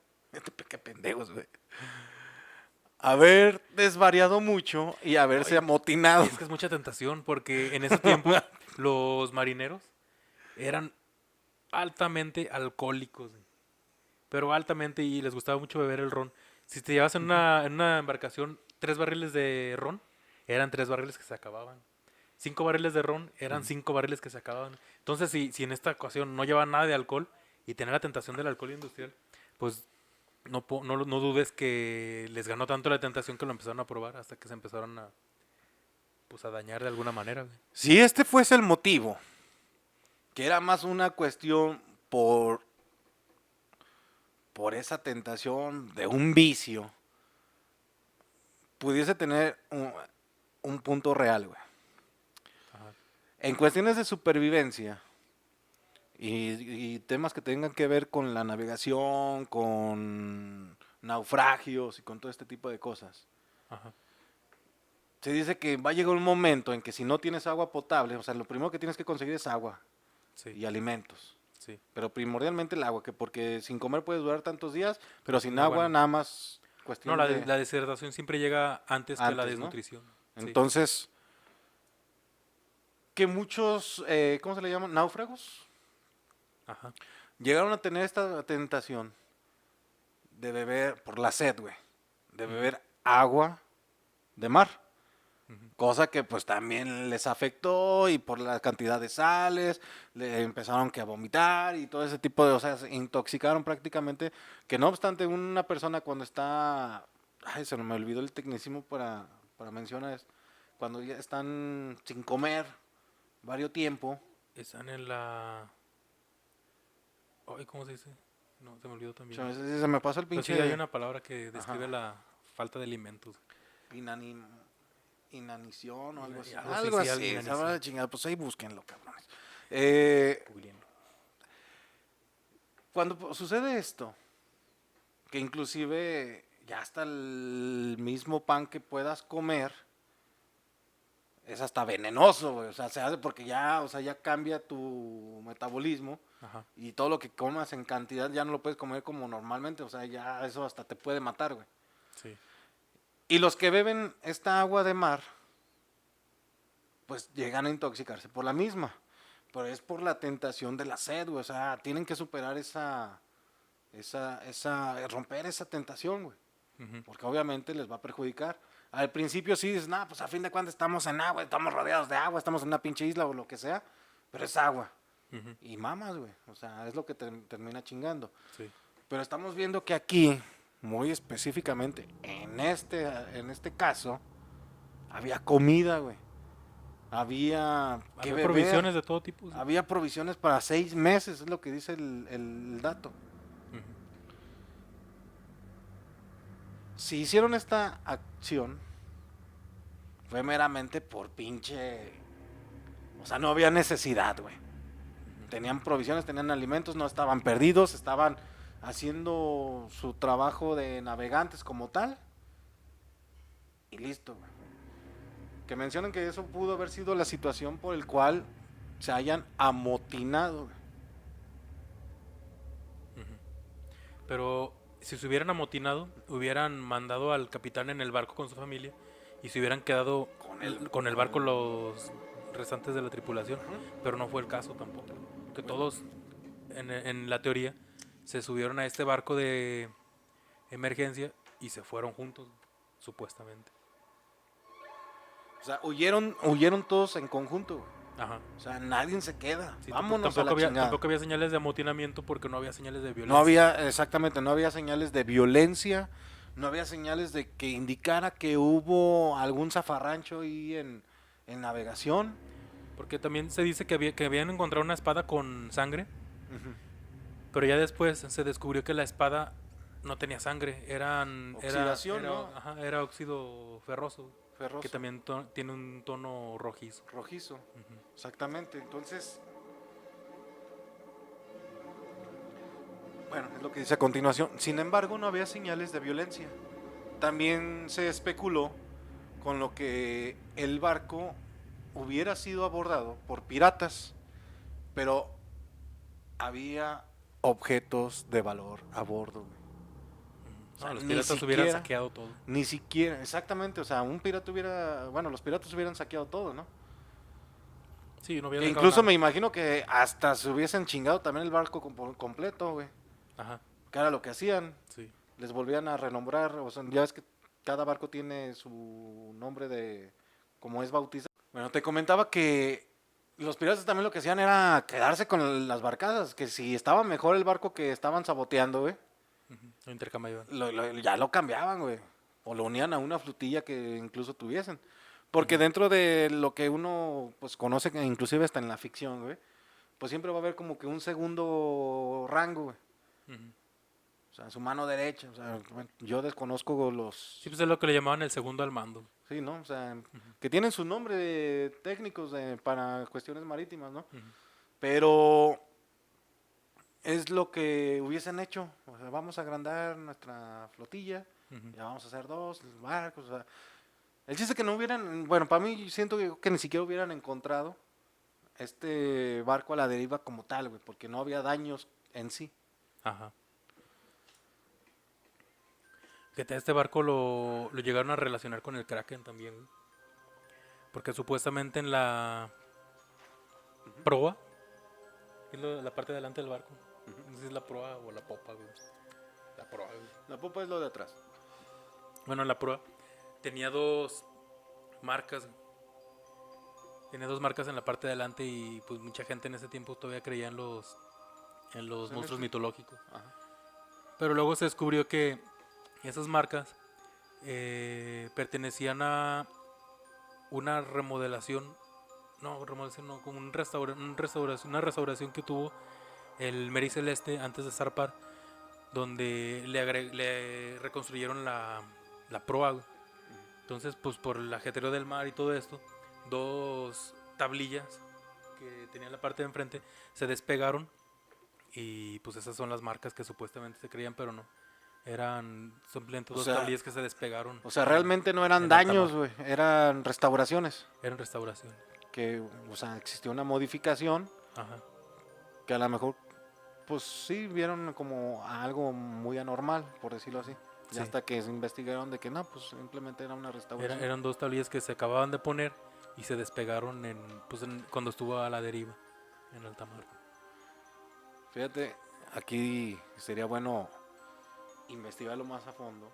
Qué pendejos, güey. Haber desvariado mucho y haberse Ay, amotinado. Y es que es mucha tentación porque en ese tiempo los marineros eran altamente alcohólicos, güey. Pero altamente, y les gustaba mucho beber el ron. Si te llevas en una embarcación 3 barriles de ron, eran 3 barriles que se acababan. 5 barriles de ron, eran 5 barriles que se acababan. Entonces, si en esta ocasión no llevaban nada de alcohol y tenían la tentación del alcohol industrial, pues no dudes que les ganó tanto la tentación que lo empezaron a probar hasta que se empezaron pues, a dañar de alguna manera, güey. Si este fuese el motivo, que era más una cuestión por esa tentación de un vicio, pudiese tener un punto real, güey. Ajá. En cuestiones de supervivencia y temas que tengan que ver con la navegación, con naufragios y con todo este tipo de cosas, Ajá. se dice que va a llegar un momento en que si no tienes agua potable, o sea, lo primero que tienes que conseguir es agua Sí, y alimentos. sí. Pero primordialmente el agua, que porque sin comer puedes durar tantos días, pero sin Sin agua agua no. nada más No, cuestión la de... deshidratación siempre llega antes que la Antes, ¿no? desnutrición. Sí. Entonces, que muchos, ¿cómo se le llaman? Náufragos, Ajá. llegaron a tener esta tentación de beber, por la sed, güey, de beber agua de mar. Ujú. Cosa que pues también les afectó y por la cantidad de sales, le empezaron que a vomitar y todo ese tipo de, o sea, se intoxicaron prácticamente, que no obstante una persona cuando está, ay, se me olvidó el tecnicismo para mencionar, es cuando ya están sin comer varios tiempo, Están en la... Ay, ¿cómo se dice? No, se me olvidó también. se me pasa el Pero sí, hay pinche una palabra que describe ajá. la falta de alimentos. inanim- inanición o algo así. Algo así, Algo sí, así, inanición. sabrá de chingada, pues ahí búsquenlo, cabrones. Googleando. Cuando sucede esto, que inclusive ya hasta el mismo pan que puedas comer es hasta venenoso, güey. O sea, se hace porque ya, o sea, ya cambia tu metabolismo Ajá. y todo lo que comas en cantidad ya no lo puedes comer como normalmente. O sea, ya eso hasta te puede matar, güey. Sí. Y los que beben esta agua de mar, pues llegan a intoxicarse por la misma. Pero es por la tentación de la sed, güey. O sea, tienen que superar romper esa tentación, güey. Ujú. Porque obviamente les va a perjudicar. Al principio sí dices, nah, pues a fin de cuentas estamos en agua, estamos rodeados de agua, estamos en una pinche isla o lo que sea, pero es agua. Ujú. Y mamas, güey. O sea, es lo que termina chingando. Sí. Pero estamos viendo que aquí, muy específicamente, en este caso, había comida, güey. Había que Había beber. provisiones de todo tipo. Sí. Había provisiones para 6 meses, es lo que dice el dato. Ujú. Si hicieron esta acción, fue meramente por pinche... O sea, no había necesidad, güey. Tenían provisiones, tenían alimentos, no estaban perdidos, estaban haciendo su trabajo de navegantes como tal. Y listo, güey. Que mencionen que eso pudo haber sido la situación por el cual se hayan amotinado, güey. Ujú. Pero si se hubieran amotinado, hubieran mandado al capitán en el barco con su familia y se hubieran quedado con el barco los restantes de la tripulación. Pero no fue el caso tampoco. Que todos, en la teoría, se subieron a este barco de emergencia y se fueron juntos, supuestamente. O sea, huyeron todos en conjunto, güey. Ajá. O sea, nadie se queda. Sí, Vámonos a la chingada. tampoco había señales de amotinamiento porque no había señales de violencia. No había, exactamente, no había señales de violencia, no había señales de que indicara que hubo algún zafarrancho ahí en navegación. Porque también se dice que habían encontrado una espada con sangre, Ujú. pero ya después se descubrió que la espada no tenía sangre, Oxidación, ¿no? Ajá, era óxido ferroso, Ferroso. que también tiene un tono rojizo. Rojizo, Ujú. exactamente. Entonces, bueno, es lo que dice a continuación. Sin embargo, no había señales de violencia. También se especuló con lo que el barco hubiera sido abordado por piratas, pero había objetos de valor a bordo, güey. Ujú. O sea, No, los ni piratas hubieran siquiera- saqueado todo. Ni siquiera, exactamente, o sea, un pirata hubiera, bueno, los piratas hubieran saqueado todo, ¿no? Sí, no había Que dejado incluso nada. me imagino que hasta se hubiesen chingado también el barco completo, güey. Ajá, Que era lo que hacían. sí. Les volvían a renombrar, o sea, ya ves que cada barco tiene su nombre de como es bautizado. Bueno, te comentaba que los piratas también lo que hacían era quedarse con las barcadas, que si estaba mejor el barco que estaban saboteando, güey, Ujú. Lo intercambiaban. ya lo cambiaban, güey. O lo unían a una flotilla que incluso tuviesen. Porque dentro de lo que uno pues conoce, que inclusive hasta en la ficción, güey, pues siempre va a haber como que un segundo rango, güey. Ujú. O sea, su mano derecha. O sea, bueno, yo desconozco los... Sí, pues es lo que le llamaban el segundo al mando. Sí, ¿no? O sea, que tienen su nombre técnicos para cuestiones marítimas, ¿no? Ujú. Pero es lo que hubiesen hecho. O sea, vamos a agrandar nuestra flotilla, Ujú. ya vamos a hacer 2 barcos. O sea, el chiste es que no hubieran, bueno, para mí siento que ni siquiera hubieran encontrado este barco a la deriva como tal, güey, porque no había daños en sí. Ajá. Fíjate, este barco lo llegaron a relacionar con el Kraken también, güey. Porque supuestamente en la proa, que es la parte de adelante del barco, no sé si es la proa o la popa, güey. La proa, güey. La popa es lo de atrás. Bueno, en la proa tenía dos marcas. Tenía dos marcas en la parte de adelante y pues mucha gente en ese tiempo todavía creía en los monstruos mitológicos. Ajá. Pero luego se descubrió que esas marcas pertenecían a una remodelación, como una restauración que tuvo el Mary Celeste antes de zarpar, donde le reconstruyeron la proa, güey. Entonces, pues por el ajetreo del mar y todo esto, dos tablillas que tenían la parte de enfrente se despegaron y pues esas son las marcas que supuestamente se creían, pero no. Eran simplemente dos tablillas que se despegaron. O sea, realmente no eran daños, güey, eran restauraciones. Eran restauraciones. Que, o sea, existió una modificación. Ajá. Que a lo mejor, pues sí, vieron como algo muy anormal, por decirlo así. Y Sí. hasta que se investigaron de que no, pues simplemente era una restauración. Eran dos tablillas que se acababan de poner y se despegaron cuando estuvo a la deriva en alta mar. Fíjate, aquí sería bueno investigarlo más a fondo,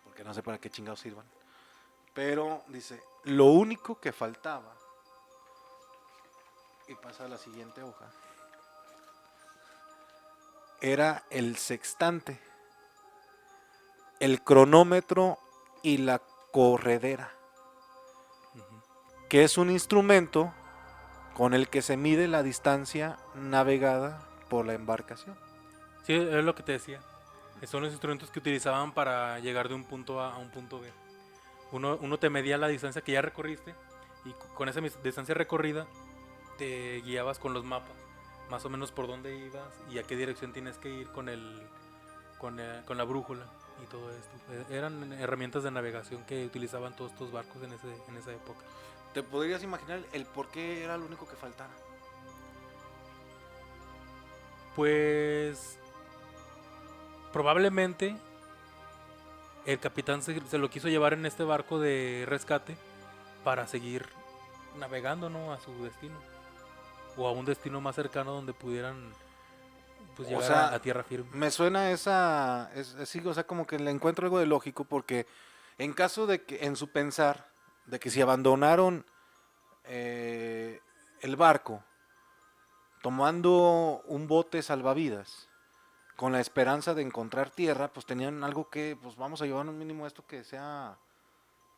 porque no sé para qué chingados sirvan. Pero dice, lo único que faltaba, y pasa a la siguiente hoja, era el sextante, el cronómetro y la corredera, que es un instrumento con el que se mide la distancia navegada por la embarcación. Sí, es lo que te decía. Son los instrumentos que utilizaban para llegar de un punto A a un punto B. Uno te medía la distancia que ya recorriste y con esa distancia recorrida te guiabas con los mapas, más o menos por dónde ibas y a qué dirección tienes que ir con la brújula y todo esto. Eran herramientas de navegación que utilizaban todos estos barcos en esa época. ¿Te podrías imaginar el por qué era lo único que faltaba? Pues probablemente el capitán se lo quiso llevar en este barco de rescate para seguir navegando, ¿no?, a su destino o a un destino más cercano donde pudieran pues llegar a tierra firme. Me suena sí, o sea, como que le encuentro algo de lógico, porque en caso de que, en su pensar, de que si abandonaron el barco tomando un bote salvavidas con la esperanza de encontrar tierra, pues tenían algo que, pues vamos a llevar un mínimo esto que sea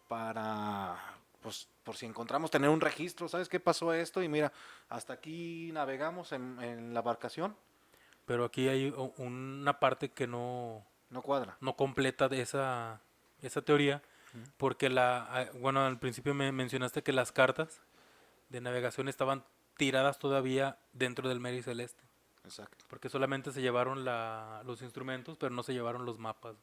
para, pues por si encontramos, tener un registro, ¿sabes qué pasó esto? Y mira, hasta aquí navegamos en la embarcación. Pero aquí hay una parte que no cuadra. No completa de esa teoría, porque bueno, al principio me mencionaste que las cartas de navegación estaban tiradas todavía dentro del Mary Celeste. Exacto. Porque solamente se llevaron los instrumentos, pero no se llevaron los mapas.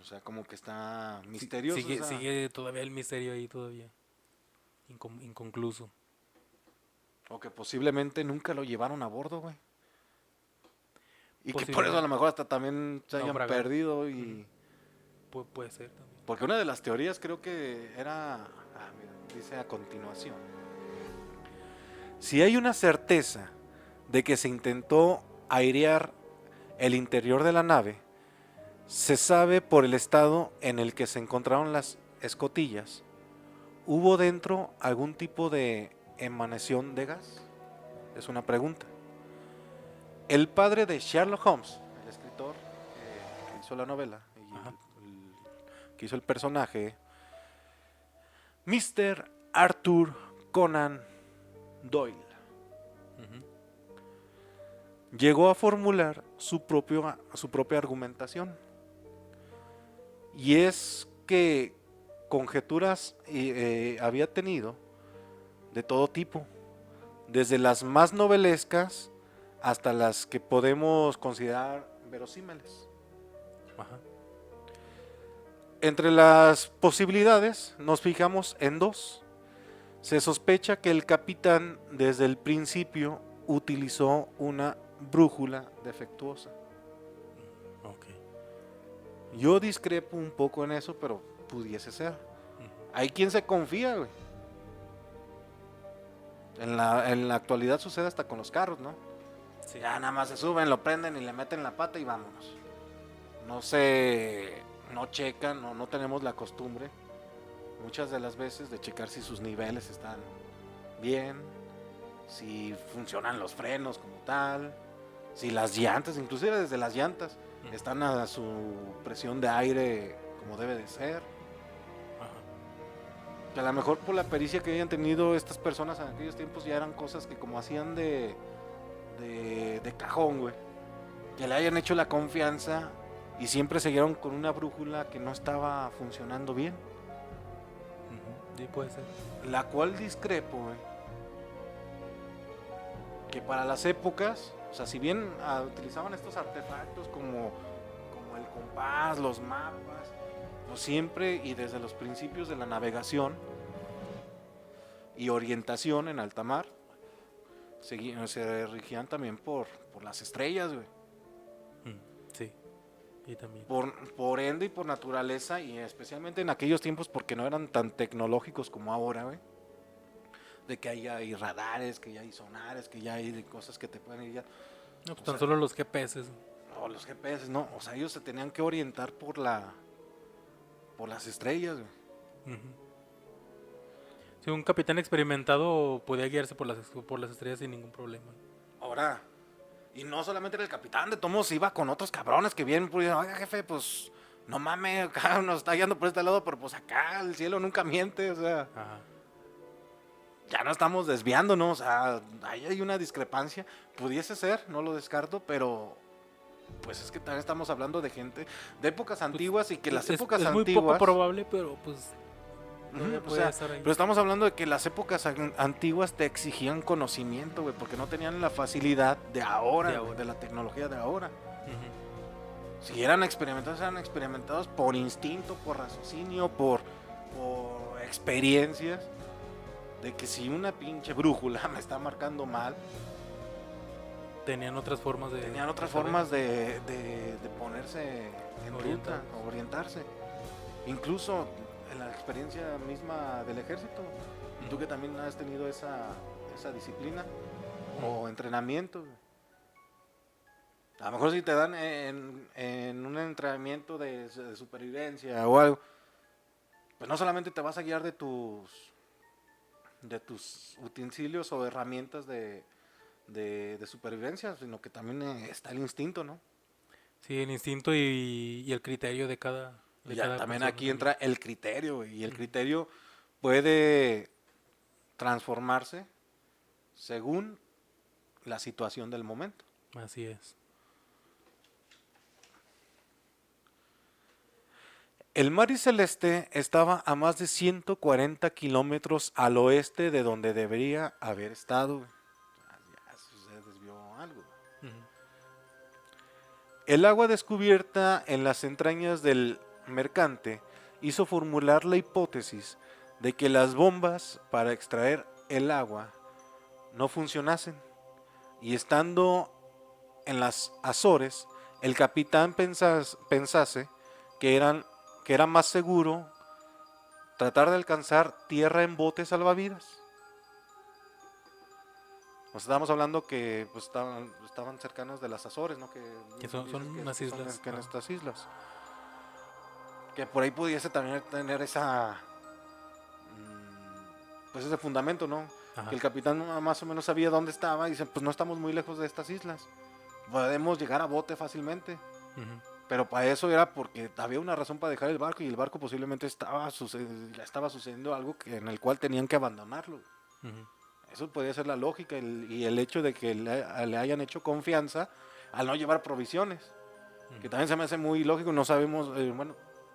O sea, como que está misterioso. Sigue todavía el misterio ahí todavía. Inconcluso. O que posiblemente nunca lo llevaron a bordo, güey. Y que por eso a lo mejor hasta también se hayan perdido y... Puede ser también. Porque una de las teorías creo que era... mira, dice a continuación. Si hay una certeza de que se intentó airear el interior de la nave, se sabe por el estado en el que se encontraron las escotillas. ¿Hubo dentro algún tipo de emanación de gas? Es una pregunta. El padre de Sherlock Holmes, el escritor que hizo la novela y que hizo el personaje, Mr. Arthur Conan Doyle, llegó a formular su propia argumentación. Y es que conjeturas había tenido de todo tipo, desde las más novelescas hasta las que podemos considerar verosímiles. Ajá. Entre las posibilidades nos fijamos en dos. Se sospecha que el capitán desde el principio utilizó una brújula defectuosa. Okay. Yo discrepo un poco en eso, pero pudiese ser. Hay quien se confía, güey. En la actualidad sucede hasta con los carros, ¿no? Sí. Ya nada más se suben, lo prenden y le meten la pata y vámonos. No sé no checan o no tenemos la costumbre muchas de las veces de checar si sus niveles están bien, si funcionan los frenos como tal, si las llantas, inclusive desde las llantas, están a su presión de aire como debe de ser. Ajá. Que a lo mejor por la pericia que hayan tenido estas personas en aquellos tiempos ya eran cosas que como hacían de cajón, güey. Que le hayan hecho la confianza y siempre siguieron con una brújula que no estaba funcionando bien. Sí, puede ser. La cual discrepo, güey. Que para las épocas, o sea, si bien utilizaban estos artefactos como el compás, los mapas, pues siempre y desde los principios de la navegación y orientación en alta mar, se regían también por las estrellas, güey. Sí, y también. Por ende y por naturaleza, y especialmente en aquellos tiempos porque no eran tan tecnológicos como ahora, güey. De que hay radares, que ya hay sonares, que ya hay cosas que te pueden ir ya. No, pues tan solo los GPS. O los GPS, no. O sea, ellos se tenían que orientar por las estrellas, güey. Sí, un capitán experimentado podía guiarse por las estrellas sin ningún problema. Ahora, y no solamente era el capitán, de todos modos iba con otros cabrones que vienen, pues, oiga, jefe, pues, no mames, acá nos está guiando por este lado, pero pues acá el cielo nunca miente, o sea. Ajá. Ya no estamos desviándonos, o sea, ahí hay una discrepancia, pudiese ser, no lo descarto, pero pues es que también estamos hablando de gente de épocas antiguas y que las épocas es muy antiguas... poco probable, pero pues... Ujú, puede estar ahí. pero estamos hablando de que las épocas antiguas te exigían conocimiento, güey, porque no tenían la facilidad de ahora, güey, de la tecnología de ahora. Si eran experimentados por instinto, por raciocinio, por experiencias. De que si una pinche brújula me está marcando mal, Tenían otras formas de... tenían otras saber. formas de ponerse en ruta, Orientarse. orientarse. Incluso en la experiencia misma del ejército. Y tú que también has tenido esa disciplina o entrenamiento. A lo mejor si te dan en un entrenamiento de supervivencia o algo, pues no solamente te vas a guiar de tus utensilios o herramientas de supervivencia, sino que también está el instinto, ¿no? Sí, el instinto y el criterio de cada... Y ya, también persona. aquí entra el criterio, güey, y el criterio puede transformarse según la situación del momento. Así es. El mar celeste estaba a más de 140 kilómetros al oeste de donde debería haber estado. Ya se desvió algo. El agua descubierta en las entrañas del Mercante hizo formular la hipótesis de que las bombas para extraer el agua no funcionasen. Y estando en las Azores, el capitán pensase que era más seguro tratar de alcanzar tierra en botes salvavidas. Nos estábamos hablando que pues, estaban cercanos de las Azores, ¿no? Que son unas islas. En estas islas. Que por ahí pudiese también tener esa... pues ese fundamento, ¿no? Ajá. Que el capitán más o menos sabía dónde estaba y dice, pues no estamos muy lejos de estas islas. Podemos llegar a bote fácilmente. Pero para eso era porque había una razón para dejar el barco y el barco posiblemente estaba sucediendo algo en el cual tenían que abandonarlo. Eso podría ser la lógica y el hecho de que le hayan hecho confianza al no llevar provisiones. Que también se me hace muy lógico, no sabemos,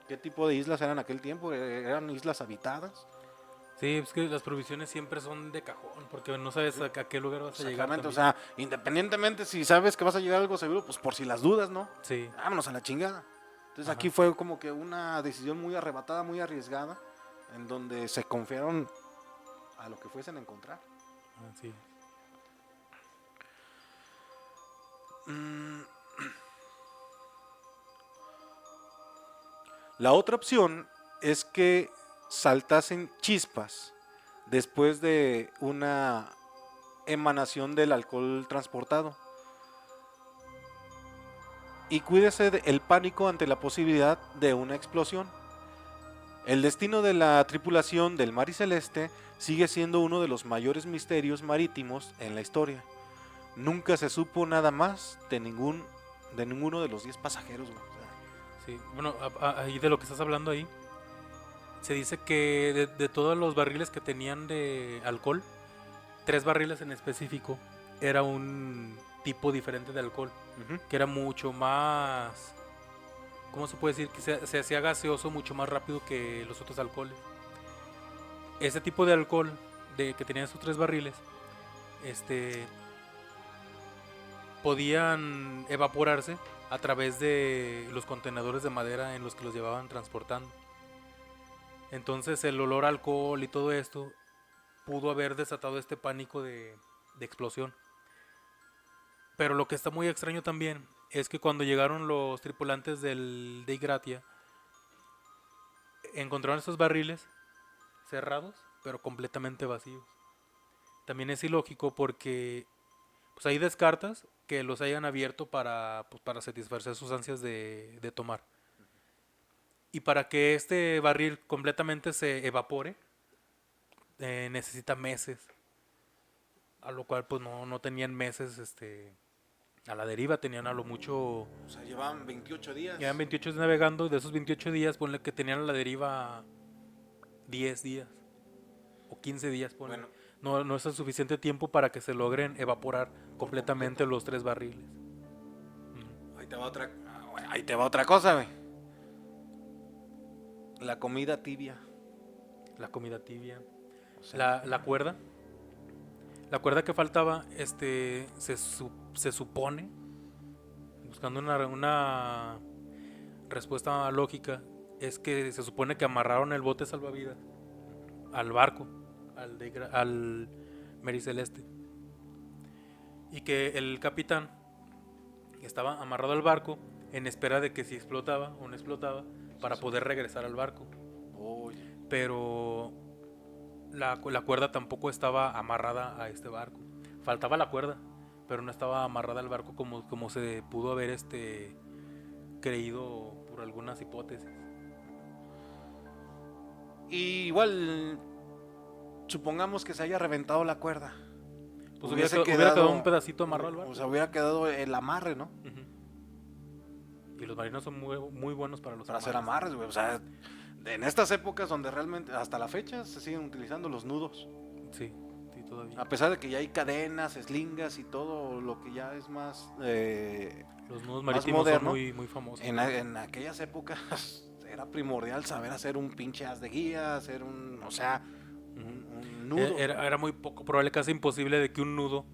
qué tipo de islas eran en aquel tiempo, eran islas habitadas. Sí, es que las provisiones siempre son de cajón, porque no sabes a qué lugar vas a llegar. Exactamente, o sea, independientemente si sabes que vas a llegar a algo seguro, pues por si las dudas, ¿no? Sí. Vámonos a la chingada. Entonces Ajá. aquí fue como que una decisión muy arrebatada, muy arriesgada, en donde se confiaron a lo que fuesen a encontrar. Así. La otra opción es que saltasen chispas después de una emanación del alcohol transportado. y cuídese del pánico ante la posibilidad de una explosión. El destino de la tripulación del Mari Celeste sigue siendo uno de los mayores misterios marítimos en la historia. Nunca se supo nada más de ninguno de los 10 pasajeros, güey. O sea, Sí, bueno, ahí de lo que estás hablando ahí, se dice que de todos los barriles que tenían de alcohol, 3 barriles en específico, era un tipo diferente de alcohol, que era mucho más, ¿cómo se puede decir? Que se hacía gaseoso mucho más rápido que los otros alcoholes. Ese tipo de alcohol que tenían esos 3 barriles, podían evaporarse a través de los contenedores de madera en los que los llevaban transportando. Entonces el olor a alcohol y todo esto pudo haber desatado este pánico de explosión. Pero lo que está muy extraño también es que cuando llegaron los tripulantes del Dei Gratia, encontraron estos barriles cerrados, pero completamente vacíos. También es ilógico porque pues ahí descartas que los hayan abierto para satisfacer sus ansias de tomar. Y para que este barril completamente se evapore, necesita meses. A lo cual pues no tenían meses a la deriva, tenían a lo mucho... o sea, llevaban 28 días. Llevan 28 días navegando y de esos 28 días ponle que tenían a la deriva 10 días o 15 días, ponle. Bueno. No es el suficiente tiempo para que se logren evaporar completamente los 3 barriles. Ahí te va otra cosa, güey. La comida tibia. La comida tibia. O sea, La cuerda. La cuerda que faltaba, se supone, buscando una respuesta lógica, es que se supone que amarraron el bote salvavidas al barco, al Mary Celeste, y que el capitán estaba amarrado al barco en espera de que si explotaba o no explotaba para poder regresar al barco. oye, Pero la cuerda tampoco estaba amarrada a este barco. Faltaba la cuerda, pero no estaba amarrada al barco como se pudo haber creído por algunas hipótesis. y igual, supongamos que se haya reventado la cuerda. Pues hubiera quedado un pedacito amarrado al barco. O sea, hubiera quedado el amarre, ¿no? Uh-huh. Y los marinos son muy, muy buenos para los Para hacer amarres, güey. O sea, en estas épocas donde realmente, hasta la fecha, se siguen utilizando los nudos. Sí, sí, todavía. A pesar de que ya hay cadenas, eslingas y todo lo que ya es más... Los nudos más marítimos moderno, son muy, muy famosos. En aquellas épocas era primordial saber hacer un pinche haz de guía, hacer un... O sea, un nudo. Era muy poco probable, casi imposible, de que un nudo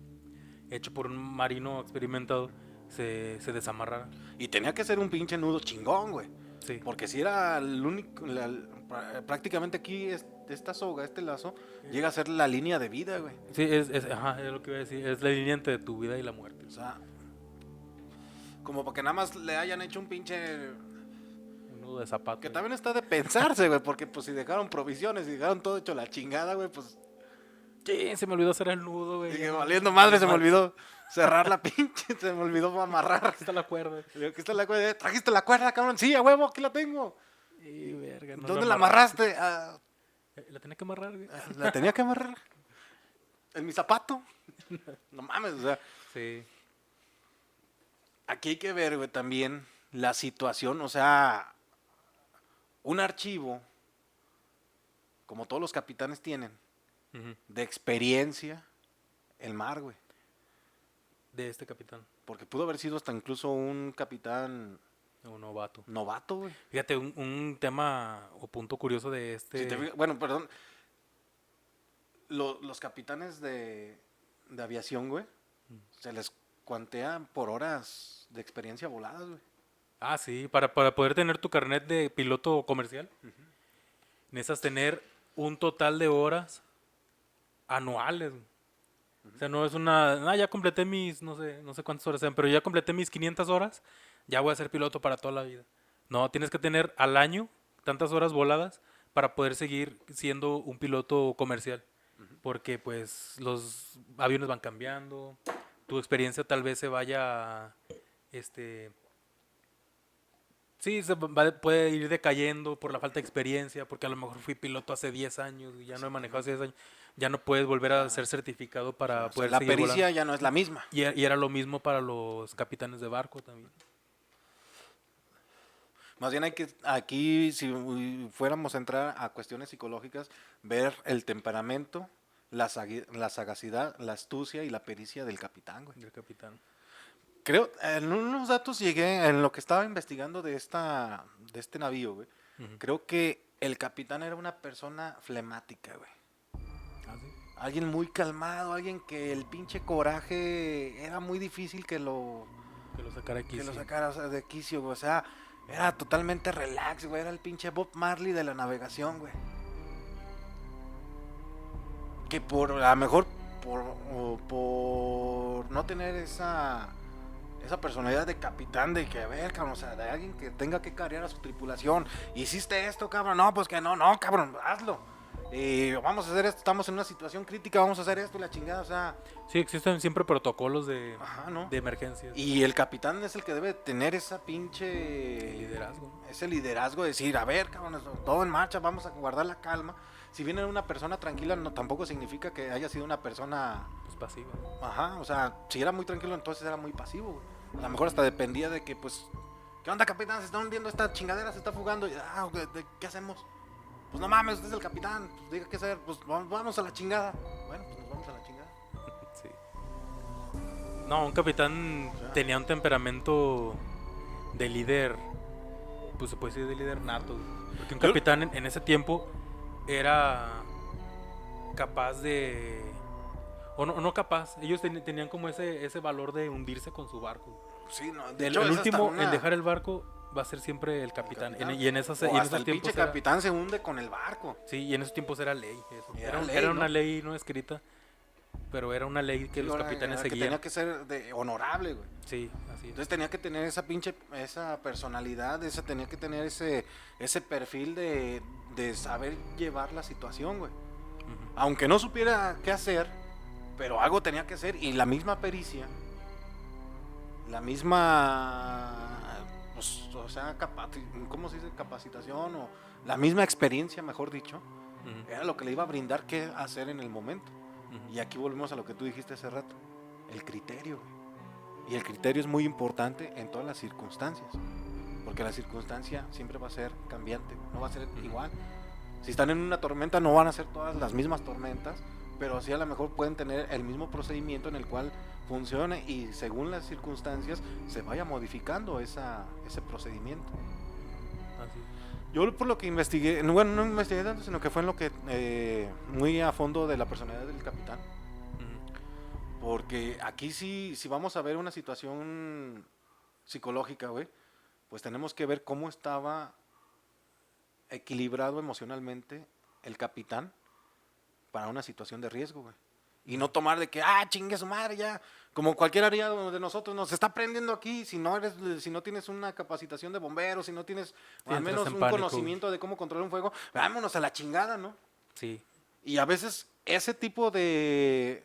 hecho por un marino experimentado se desamarrara. Y tenía que ser un pinche nudo chingón, güey. Sí. Porque si era el único... prácticamente aquí esta soga, este lazo, llega a ser la línea de vida, güey. Sí, es lo que iba a decir. Es la línea entre tu vida y la muerte. O sea, como para que nada más le hayan hecho un pinche... Un nudo de zapato. Que también está de pensarse, güey, porque pues si dejaron provisiones y dejaron todo hecho la chingada, güey, pues... Sí, se me olvidó hacer el nudo, güey. Dije, valiendo madre, se me olvidó cerrar la pinche, se me olvidó amarrar. Aquí está la cuerda. Aquí está la cuerda. ¿Trajiste la cuerda, cabrón? Sí, a huevo, aquí la tengo. Y verga, no ¿Dónde la amarraste? Ah, La tenía que amarrar, güey. la tenía que amarrar. En mi zapato. No mames, o sea... Sí. Aquí hay que ver, güey, también la situación, o sea, un archivo, como todos los capitanes tienen, Uh-huh. de experiencia, el mar, güey. De este capitán. Porque pudo haber sido hasta incluso un capitán Un novato. novato, güey. Fíjate, un tema o punto curioso de este... Si te fijas- bueno, perdón. Los capitanes de aviación, güey, se les cuantean por horas de experiencia voladas, güey. Ah, sí, para poder tener tu carnet de piloto comercial, necesitas tener un total de horas anuales, güey. O sea, no es ya completé no sé cuántas horas sean, pero ya completé mis 500 horas, ya voy a ser piloto para toda la vida. No, tienes que tener al año tantas horas voladas para poder seguir siendo un piloto comercial. Porque pues los aviones van cambiando, tu experiencia tal vez se vaya Sí, puede ir decayendo por la falta de experiencia, porque a lo mejor fui piloto hace 10 años y ya no he manejado hace 10 años. Ya no puedes volver a ser certificado para O sea, poder la seguir pericia volando. ya no es la misma. Y era lo mismo para los capitanes de barco también. Más bien hay que, aquí, si fuéramos a entrar a cuestiones psicológicas, ver el temperamento, la sagacidad, la astucia y la pericia del capitán, güey. Del capitán. Creo, en unos datos llegué, en lo que estaba investigando de este navío, güey. Ujú. Creo que el capitán era una persona flemática, güey. Ah, sí. Alguien muy calmado, alguien que el pinche coraje era muy difícil que lo sacara aquí. sacara, o sea, de quicio, güey. O sea, era totalmente relax, güey. Era el pinche Bob Marley de la navegación, güey. Que por, a lo mejor, por no tener esa personalidad de capitán, de que, a ver, cabrón, o sea, de alguien que tenga que cargar a su tripulación. ¿Hiciste esto, cabrón? No, pues que no, cabrón, hazlo. Vamos a hacer esto, estamos en una situación crítica, vamos a hacer esto y la chingada, o sea. Sí, existen siempre protocolos de emergencias. Y el capitán es el que debe tener esa pinche liderazgo, ¿no? Ese liderazgo de decir, a ver, cabrón, todo en marcha, vamos a guardar la calma. Si viene una persona tranquila, no, tampoco significa que haya sido una persona Pues pasiva. Ajá, o sea, si era muy tranquilo, entonces era muy pasivo, güey. A lo mejor hasta dependía de que, pues, ¿qué onda, capitán? Se está hundiendo esta chingadera, se está fugando. ¿Qué hacemos? Pues no mames, usted es el capitán, pues diga qué hacer, pues vamos a la chingada. Bueno, pues nos vamos a la chingada. Sí. No, un capitán tenía un temperamento de líder, pues se puede decir de líder nato. Porque un capitán en ese tiempo era capaz de... O no capaz, ellos tenían como ese valor de hundirse con su barco. Sí, no, El último en dejar el barco va a ser siempre el capitán. Y en esos hasta el tiempos pinche capitán se hunde con el barco. Sí, y en esos tiempos era ley eso. Era Era ¿no? una ley no escrita, pero era una ley que los capitanes que seguían. tenía que ser honorable, güey. Sí, así es. Entonces tenía que tener esa personalidad, tenía que tener ese perfil de saber llevar la situación, güey. Ujú. Aunque no supiera qué hacer, pero algo tenía que hacer. Y la misma pericia, la misma, pues, o sea, ¿cómo se dice? Capacitación o la misma experiencia, mejor dicho, Ujú. era lo que le iba a brindar qué hacer en el momento. Ujú. Y aquí volvemos a lo que tú dijiste hace rato, el criterio, güey. Y el criterio es muy importante en todas las circunstancias, porque la circunstancia siempre va a ser cambiante, no va a ser igual. Si están en una tormenta no van a ser todas las mismas tormentas, pero sí a lo mejor pueden tener el mismo procedimiento en el cual funcione y según las circunstancias se vaya modificando ese procedimiento. Así es. Yo por lo que investigué, bueno, no investigué tanto, sino que fue en lo que muy a fondo de la personalidad del capitán. Ujú. Porque aquí sí, si vamos a ver una situación psicológica, güey, pues tenemos que ver cómo estaba equilibrado emocionalmente el capitán para una situación de riesgo, güey. Y no tomar de que, chingue su madre ya, como cualquier área de nosotros, nos está prendiendo aquí, si no tienes una capacitación de bomberos, si no tienes al menos un conocimiento de cómo controlar un fuego, vámonos a la chingada, ¿no? Sí. Y a veces ese tipo de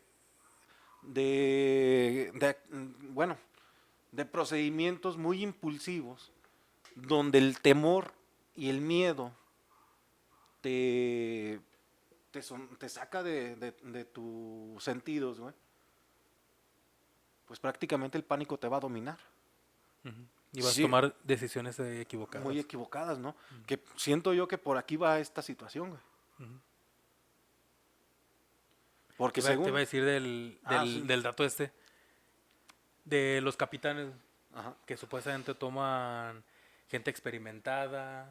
procedimientos muy impulsivos, donde el temor y el miedo te saca de tus sentidos, güey, pues prácticamente el pánico te va a dominar. Ujú. Y vas Sí. a tomar decisiones equivocadas. Muy equivocadas, ¿no? Que siento yo que por aquí va esta situación, güey. Ujú. Porque Te iba a decir del dato de los capitanes. Ajá. Que supuestamente toman gente experimentada,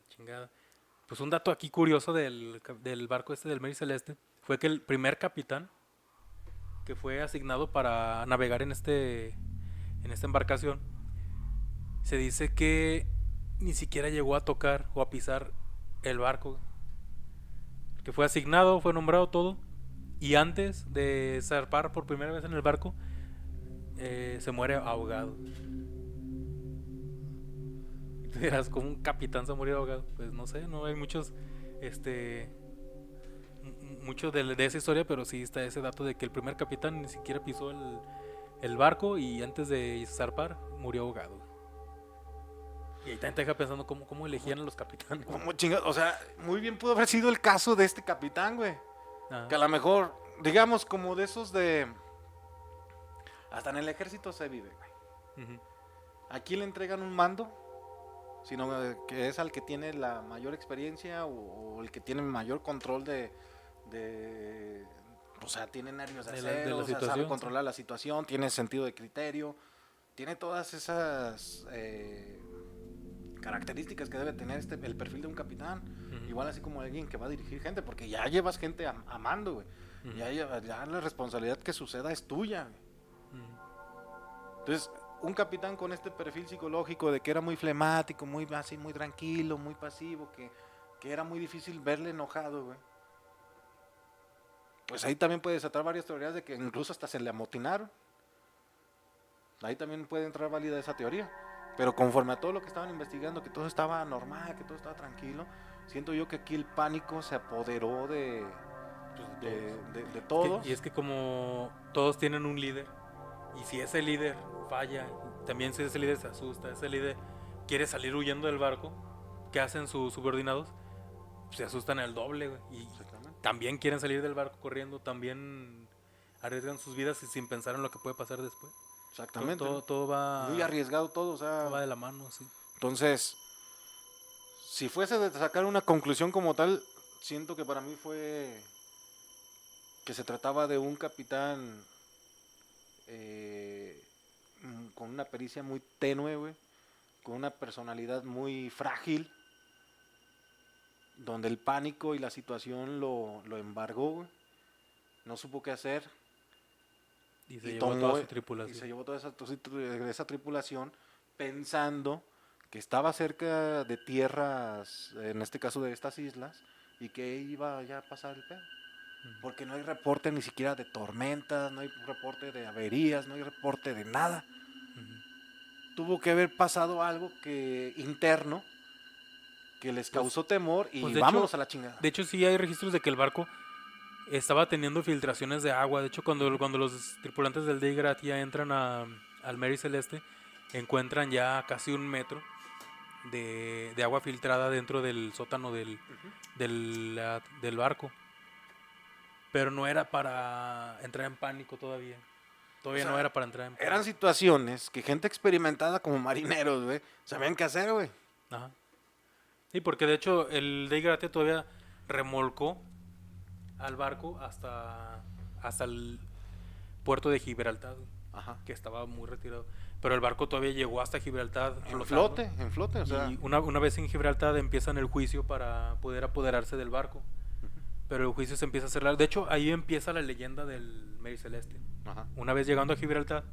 chingada. Pues un dato aquí curioso del barco del Mary Celeste fue que el primer capitán que fue asignado para navegar en esta embarcación, se dice que ni siquiera llegó a tocar o a pisar el barco. Que fue asignado, fue nombrado todo, y antes de zarpar por primera vez en el barco, se muere ahogado. Y tú dirás, ¿cómo un capitán se murió ahogado? Pues no sé, no hay muchos mucho de esa historia, pero sí está ese dato de que el primer capitán ni siquiera pisó el barco y antes de zarpar murió ahogado. Y ahí también te deja pensando cómo elegían a los capitanes. ¿Cómo chingados? O sea, muy bien pudo haber sido el caso de este capitán, güey. Ajá. Que a lo mejor, digamos, como de esos de... Hasta en el ejército se vive, güey. Ujú. Aquí le entregan un mando, sino que es al que tiene la mayor experiencia o el que tiene mayor control o sea, tiene nervios de De acero, la o sea, sabe situación, controlar la situación, tiene sentido de criterio, tiene todas esas características que debe tener el perfil de un capitán. Ujú. Igual así como alguien que va a dirigir gente, porque ya llevas gente a mando, güey. Ujú. Ya la responsabilidad que suceda es tuya, güey. Ujú. Entonces, un capitán con este perfil psicológico de que era muy flemático, muy así, muy tranquilo, muy pasivo, que era muy difícil verle enojado, güey. Pues ahí también puede desatar varias teorías de que incluso hasta se le amotinaron. Ahí también puede entrar válida esa teoría. Pero conforme a todo lo que estaban investigando, que todo estaba normal, que todo estaba tranquilo, siento yo que aquí el pánico se apoderó de todos. Y es que como todos tienen un líder, y si ese líder falla, también si ese líder se asusta, ese líder quiere salir huyendo del barco, ¿qué hacen sus subordinados? Se asustan al doble, güey, y Exactamente. también quieren salir del barco corriendo, también arriesgan sus vidas y sin pensar en lo que puede pasar después. Exactamente. Todo va, Muy arriesgado todo, o sea. todo va de la mano, sí. Entonces, si fuese de sacar una conclusión como tal, siento que para mí fue que se trataba de un capitán con una pericia muy tenue, güey, con una personalidad muy frágil, donde el pánico y la situación lo embargó, güey. No supo qué hacer. Y se llevó toda su tripulación. Y se llevó toda esa tripulación pensando que estaba cerca de tierras, en este caso de estas islas, y que iba ya a pasar el pedo. Porque no hay reporte ni siquiera de tormentas, no hay reporte de averías, no hay reporte de nada. Tuvo que haber pasado algo interno que les causó temor y pues de vámonos hecho, a la chingada. De hecho, sí hay registros de que el barco estaba teniendo filtraciones de agua. De hecho, cuando los tripulantes del Dei Gratia entran al Mary Celeste, encuentran ya casi 1 metro de agua filtrada dentro del sótano del barco. Pero no era para entrar en pánico todavía. Todavía O sea, no era para entrar en pánico. Eran situaciones que gente experimentada como marineros, güey, sabían qué hacer, güey. Ajá. Sí, porque de hecho el Dei Gratia todavía remolcó al barco hasta el puerto de Gibraltar, Ajá. que estaba muy retirado. Pero el barco todavía llegó hasta Gibraltar En flotando. flote, o sea. Y una vez en Gibraltar empiezan el juicio para poder apoderarse del barco. Pero el juicio se empieza a hacer largo. De hecho, ahí empieza la leyenda del Mary Celeste. Ajá. Una vez llegando a Gibraltar,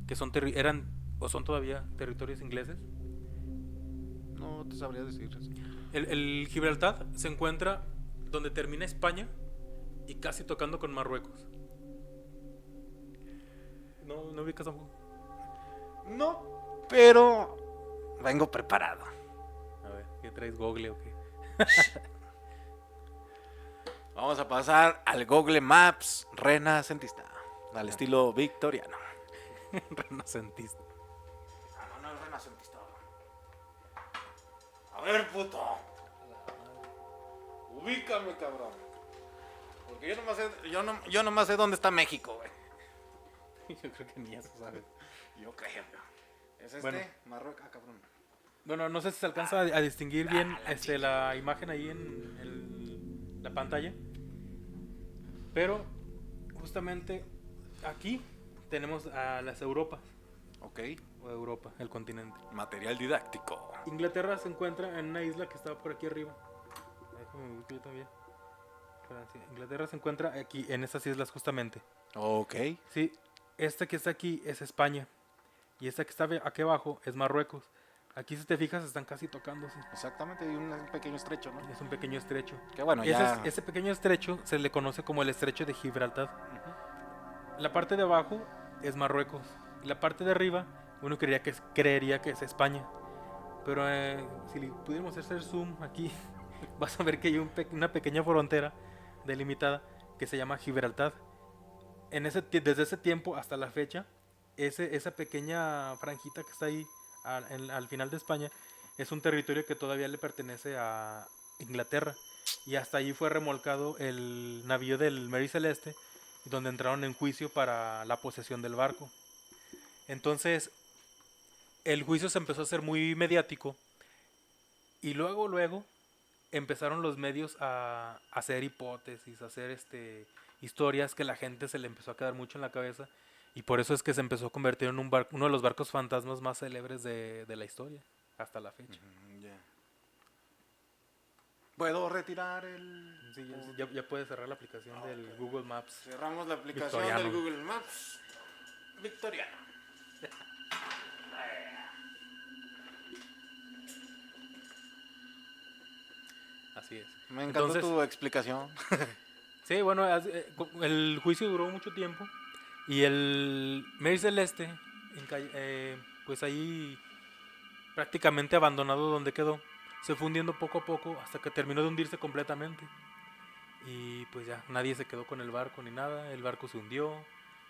que eran o son todavía territorios ingleses, No te sabría decir eso. el Gibraltar se encuentra donde termina España y casi tocando con Marruecos. No ubicas tampoco. No, pero vengo preparado. A ver, ¿qué traes, Google o qué? Vamos a pasar al Google Maps renacentista, al estilo victoriano. Renacentista. No es renacentista. A ver, puto. Ubícame, cabrón. Porque yo nomás sé dónde está México, güey. Yo creo que ni eso sabes. Yo creo. ¿Es Bueno. Marruecos, cabrón. Bueno, no sé si se alcanza a distinguir bien la imagen ahí en la pantalla. Pero justamente aquí tenemos a las Europas. Ok. O Europa, el continente. Material didáctico. Inglaterra se encuentra en una isla que estaba por aquí arriba. Déjame ubicar yo también. Francia. Inglaterra se encuentra aquí, en estas islas justamente. Ok. Sí, esta que está aquí es España. Y esta que está aquí abajo es Marruecos. Aquí si te fijas están casi tocándose. Exactamente, hay un pequeño estrecho, ¿no? Es un pequeño estrecho. Que bueno, ya... Ese pequeño estrecho se le conoce como el estrecho de Gibraltar. La parte de abajo es Marruecos. Y la parte de arriba uno creería que es España. Pero si pudiéramos hacer zoom aquí, vas a ver que hay una pequeña frontera delimitada que se llama Gibraltar. Desde ese tiempo hasta la fecha, esa pequeña franjita que está ahí al final de España es un territorio que todavía le pertenece a Inglaterra. Y hasta allí fue remolcado el navío del Mary Celeste, donde entraron en juicio para la posesión del barco. Entonces, el juicio se empezó a hacer muy mediático y luego empezaron los medios a hacer hipótesis, a hacer historias que la gente se le empezó a quedar mucho en la cabeza y por eso es que se empezó a convertir en uno de los barcos fantasmas más célebres de la historia hasta la fecha. Ya. ¿Puedo retirar el...? Sí, ya puedes cerrar la aplicación del Google Maps. Cerramos la aplicación Victoriano. del Google Maps victoriano. Así es. Me encantó Entonces, tu explicación. sí, bueno, el juicio duró mucho tiempo y el Mary Celeste, pues ahí prácticamente abandonado donde quedó, se fue hundiendo poco a poco hasta que terminó de hundirse completamente. Y pues ya, nadie se quedó con el barco ni nada, el barco se hundió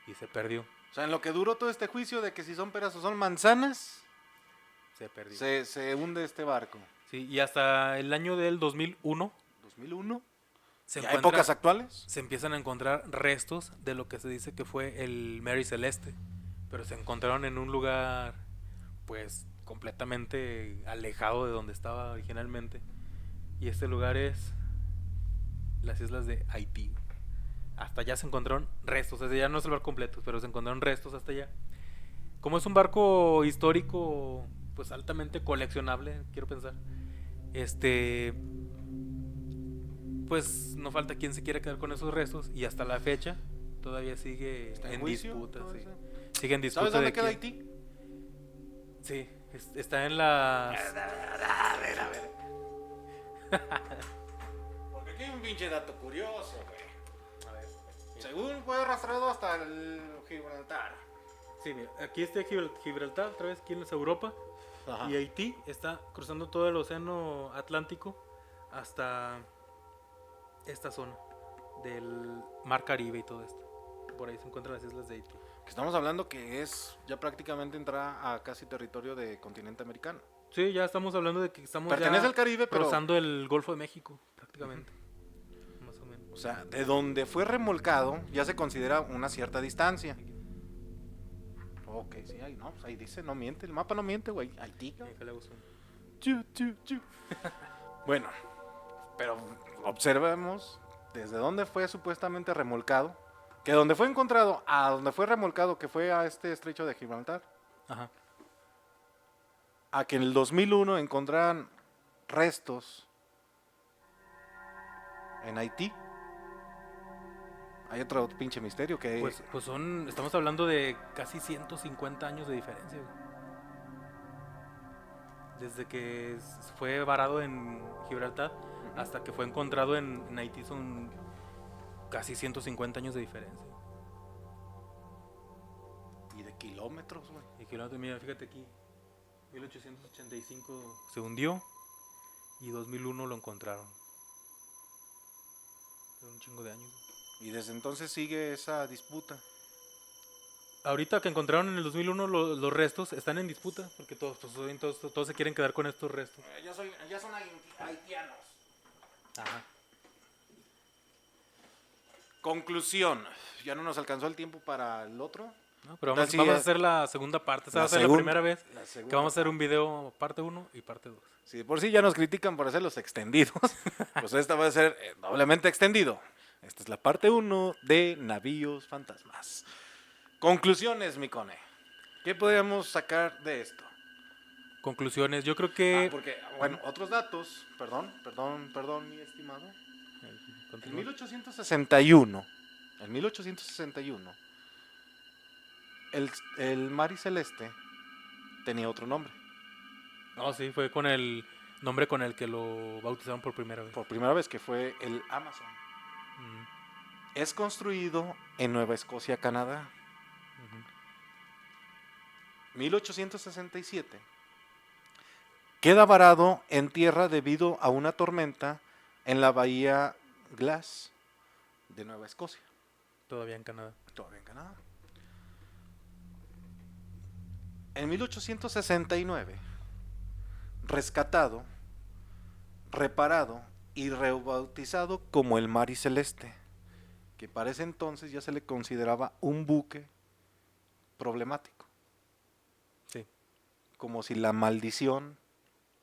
y se perdió. O sea, en lo que duró todo este juicio de que si son peras o son manzanas, Se perdió. se hunde este barco. Sí, y hasta el año del 2001 ¿2001? se ¿Ya encuentra- épocas actuales? se empiezan a encontrar restos de lo que se dice que fue el Mary Celeste, pero se encontraron en un lugar pues completamente alejado de donde estaba originalmente, y este lugar es las islas de Haití. Hasta allá se encontraron restos, o sea, ya no es el barco completo, pero se encontraron restos hasta allá. Como es un barco histórico pues altamente coleccionable, quiero pensar, pues no falta quien se quiera quedar con esos restos y hasta la fecha todavía sigue ¿Está en en juicio disputa. todo Sí. eso? Sigue en disputa. ¿Sabes dónde de queda quién- Haití? Sí, está en las... A ver. Porque aquí hay un pinche dato curioso, güey. A ver. Según fue rastreado hasta el Gibraltar. Sí, mira, aquí está Gibraltar, otra vez aquí en Europa. Ajá. Y Haití está cruzando todo el océano Atlántico hasta esta zona del Mar Caribe y todo esto. Por ahí se encuentran las islas de Haití. Que estamos hablando que es ya prácticamente entrar a casi territorio de continente americano. Sí, ya estamos hablando de que estamos Pertenece ya al Caribe, pero... rozando el Golfo de México, prácticamente. Más o menos. O sea, de donde fue remolcado ya se considera una cierta distancia. Ok, sí, ahí no, pues ahí dice, no miente, el mapa no miente, güey. Haití, cabrón. Déjale hago zoom. Bueno, pero observemos desde dónde fue supuestamente remolcado, que donde fue encontrado, a donde fue remolcado, que fue a este estrecho de Gibraltar, Ajá. a que en el 2001 encontraran restos en Haití. Hay otro pinche misterio que... Pues estamos hablando de casi 150 años de diferencia, güey. Desde que fue varado en Gibraltar hasta que fue encontrado en Haití son casi 150 años de diferencia. Y de kilómetros, güey. Y kilómetros, mira, fíjate aquí, 1885 se hundió y 2001 lo encontraron. Fue un chingo de años. Y desde entonces sigue esa disputa. Ahorita que encontraron en el 2001 los restos están en disputa porque todos se quieren quedar con estos restos. Ya son haitianos. Ajá. Conclusión. Ya no nos alcanzó el tiempo para el otro. No, pero Tal si vamos a es- hacer la segunda parte. Esta la va a ser la segun- primera vez la que segunda vamos a hacer parte. un video parte 1 y parte 2. Si de por sí ya nos critican por hacerlos extendidos, pues esta va a ser doblemente extendido. Esta es la parte 1 de Navíos Fantasmas. Conclusiones, mi cone. ¿Qué podríamos sacar de esto? Conclusiones, yo creo que... Porque, bueno, otros datos, perdón, mi estimado. En Continúa. 1861, el Mary Celeste tenía otro nombre. No, sí, fue con el nombre con el que lo bautizaron por primera vez. Por primera vez, que fue el Amazon. Mm, Es construido en Nueva Escocia, Canadá. ujú. 1867. Queda varado en tierra debido a una tormenta en la bahía Glass de Nueva Escocia. Todavía en Canadá. Todavía en Canadá. En 1869 rescatado, reparado y rebautizado como el Mari Celeste, que para ese entonces ya se le consideraba un buque problemático, Sí. como si la maldición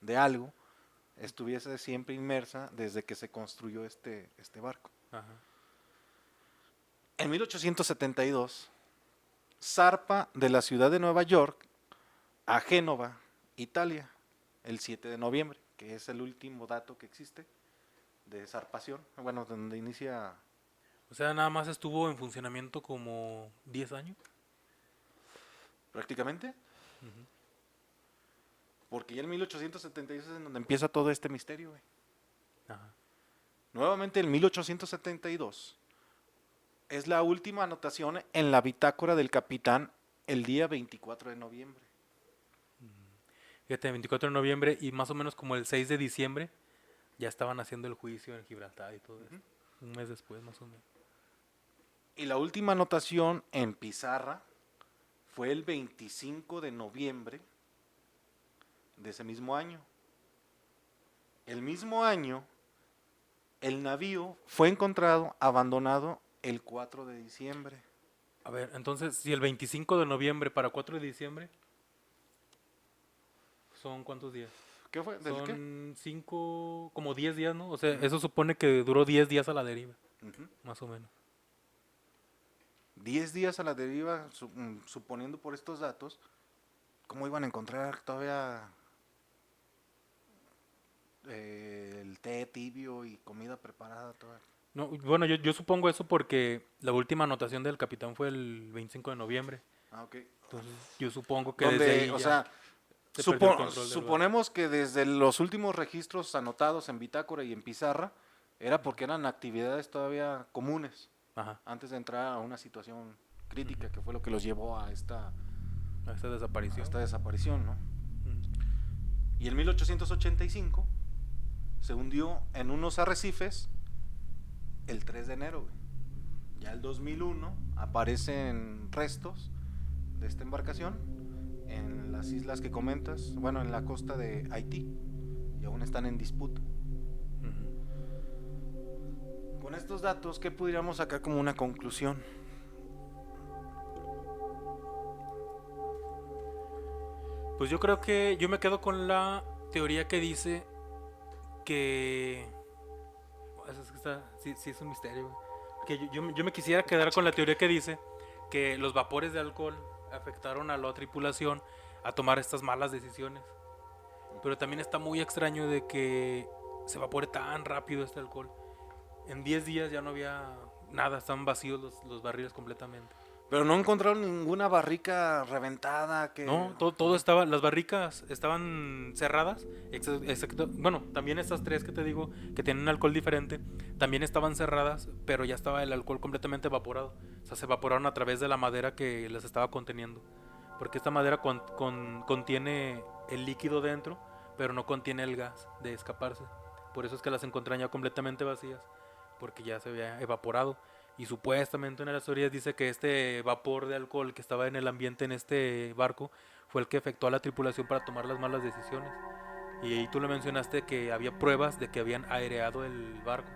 de algo estuviese siempre inmersa desde que se construyó este barco. Ajá. En 1872, zarpa de la ciudad de Nueva York a Génova, Italia, el 7 de noviembre, que es el último dato que existe de zarpación, bueno, donde inicia O sea, nada más estuvo en funcionamiento como 10 años. prácticamente, porque ya en 1872 es en donde empieza todo este misterio, güey. Ajá. Nuevamente en 1872 es la última anotación en la bitácora del capitán el día 24 de noviembre. Fíjate, 24 de noviembre y más o menos como el 6 de diciembre ya estaban haciendo el juicio en Gibraltar y todo eso. Un mes después, más o menos. Y la última anotación en pizarra fue el 25 de noviembre de ese mismo año. El mismo año, el navío fue encontrado abandonado el 4 de diciembre. A ver, entonces, si el 25 de noviembre para 4 de diciembre, ¿son cuántos días? ¿Qué fue? ¿Del qué? Son 5, como 10 días, ¿no? O sea, eso supone que duró 10 días a la deriva, Ujú. más o menos. 10 días a la deriva, suponiendo por estos datos, ¿cómo iban a encontrar todavía el té tibio y comida preparada? No, bueno, yo supongo eso porque la última anotación del capitán fue el 25 de noviembre. Ah, ok. Entonces, yo supongo que desde ahí O ya sea, se perdió el control del barco. suponemos que desde los últimos registros anotados en bitácora y en pizarra, era porque eran actividades todavía comunes, Ajá, antes de entrar a una situación crítica, que fue lo que los llevó a esta a esta desaparición. desaparición, ¿no? Mm. Y en 1885 se hundió en unos arrecifes el 3 de enero, güey. Ya el 2001 aparecen restos de esta embarcación en las islas que comentas, bueno, en la costa de Haití, y aún están en disputa. Ujú. Con estos datos, ¿qué pudiéramos sacar como una conclusión? Pues yo creo que yo me quedo con la teoría que dice que... Es que sí, sí es un misterio, güey. Que yo me quisiera quedar con la teoría que dice que los vapores de alcohol afectaron a la tripulación a tomar estas malas decisiones. Pero también está muy extraño de que se evapore tan rápido este alcohol. En 10 días ya no había nada, estaban vacíos los barriles completamente. Pero no encontraron ninguna barrica reventada que... No, todo estaba, las barricas estaban cerradas, excepto, bueno, también estas tres que te digo, que tienen un alcohol diferente, también estaban cerradas, pero ya estaba el alcohol completamente evaporado. O sea, se evaporaron a través de la madera que las estaba conteniendo. Porque esta madera contiene el líquido dentro, pero no contiene el gas de escaparse. Por eso es que las encontraron ya completamente vacías, porque ya se había evaporado. Y supuestamente una de las teorías dice que este vapor de alcohol que estaba en el ambiente en este barco fue el que afectó a la tripulación para tomar las malas decisiones. Y ahí tú le mencionaste que había pruebas de que habían aireado el barco.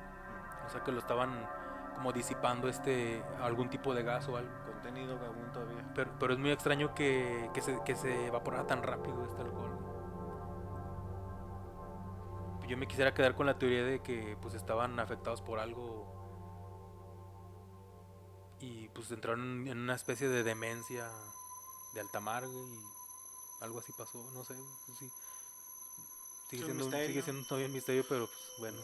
O sea que lo estaban como disipando algún tipo de gas o algo. Contenido aún todavía. Pero es muy extraño que se evaporara tan rápido este alcohol. Yo me quisiera quedar con la teoría de que pues estaban afectados por algo y pues entraron en una especie de demencia de alta mar, güey, y algo así pasó, no sé, güey, sí. Es un misterio. Sigue siendo todavía un misterio, pero pues bueno.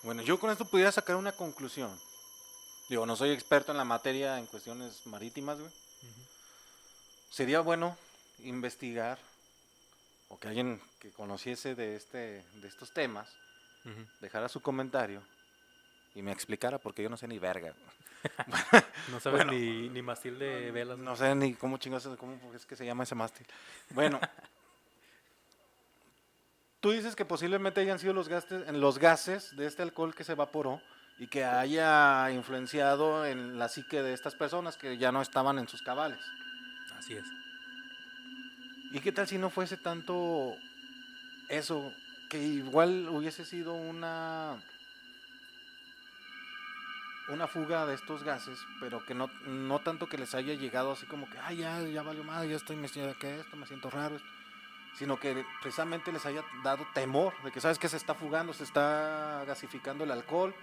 Bueno, yo con esto pudiera sacar una conclusión. Digo, no soy experto en la materia en cuestiones marítimas, güey. Sería bueno investigar, o que alguien que conociese de estos temas Ujú. dejara su comentario y me explicara, porque yo no sé ni verga. No sabes Bueno, ni mástil de velas. No sé ni cómo chingados, cómo es que se llama ese mástil. Bueno, tú dices que posiblemente hayan sido los gases de este alcohol que se evaporó y que haya influenciado en la psique de estas personas que ya no estaban en sus cabales. Así es. ¿Y qué tal si no fuese tanto eso, que igual hubiese sido una fuga de estos gases, pero que no tanto que les haya llegado así como que, ay, ya valió madre, ya estoy, me siento raro, sino que precisamente les haya dado temor de que sabes que se está fugando, se está gasificando el alcohol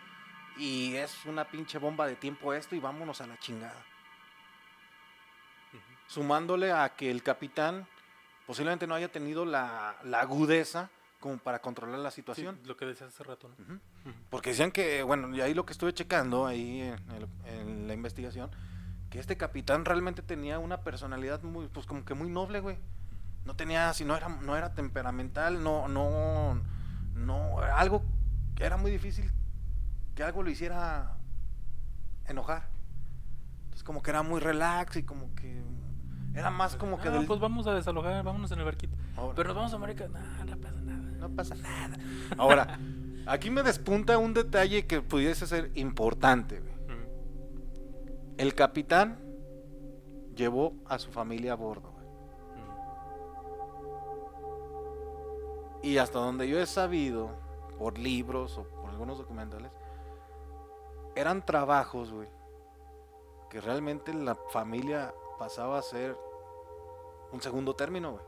y es una pinche bomba de tiempo esto y vámonos a la chingada. Sumándole a que el capitán posiblemente no haya tenido la agudeza como para controlar la situación. Sí, lo que decías hace rato, ¿no? Uh-huh. Porque decían que, bueno, y ahí lo que estuve checando ahí en la investigación, que este capitán realmente tenía una personalidad muy, pues como que muy noble, güey. No tenía, si no era temperamental, no, algo, era muy difícil que algo lo hiciera enojar. Entonces como que era muy relax y como que era más como que pues vamos a desalojar, vámonos en el barquito. Ahora. Pero nos vamos a América, no pasa nada. No pasa nada. Ahora, aquí me despunta un detalle que pudiese ser importante, güey. El capitán llevó a su familia a bordo, güey. Y hasta donde yo he sabido, por libros o por algunos documentales, eran trabajos, güey, que realmente la familia pasaba a ser un segundo término, güey.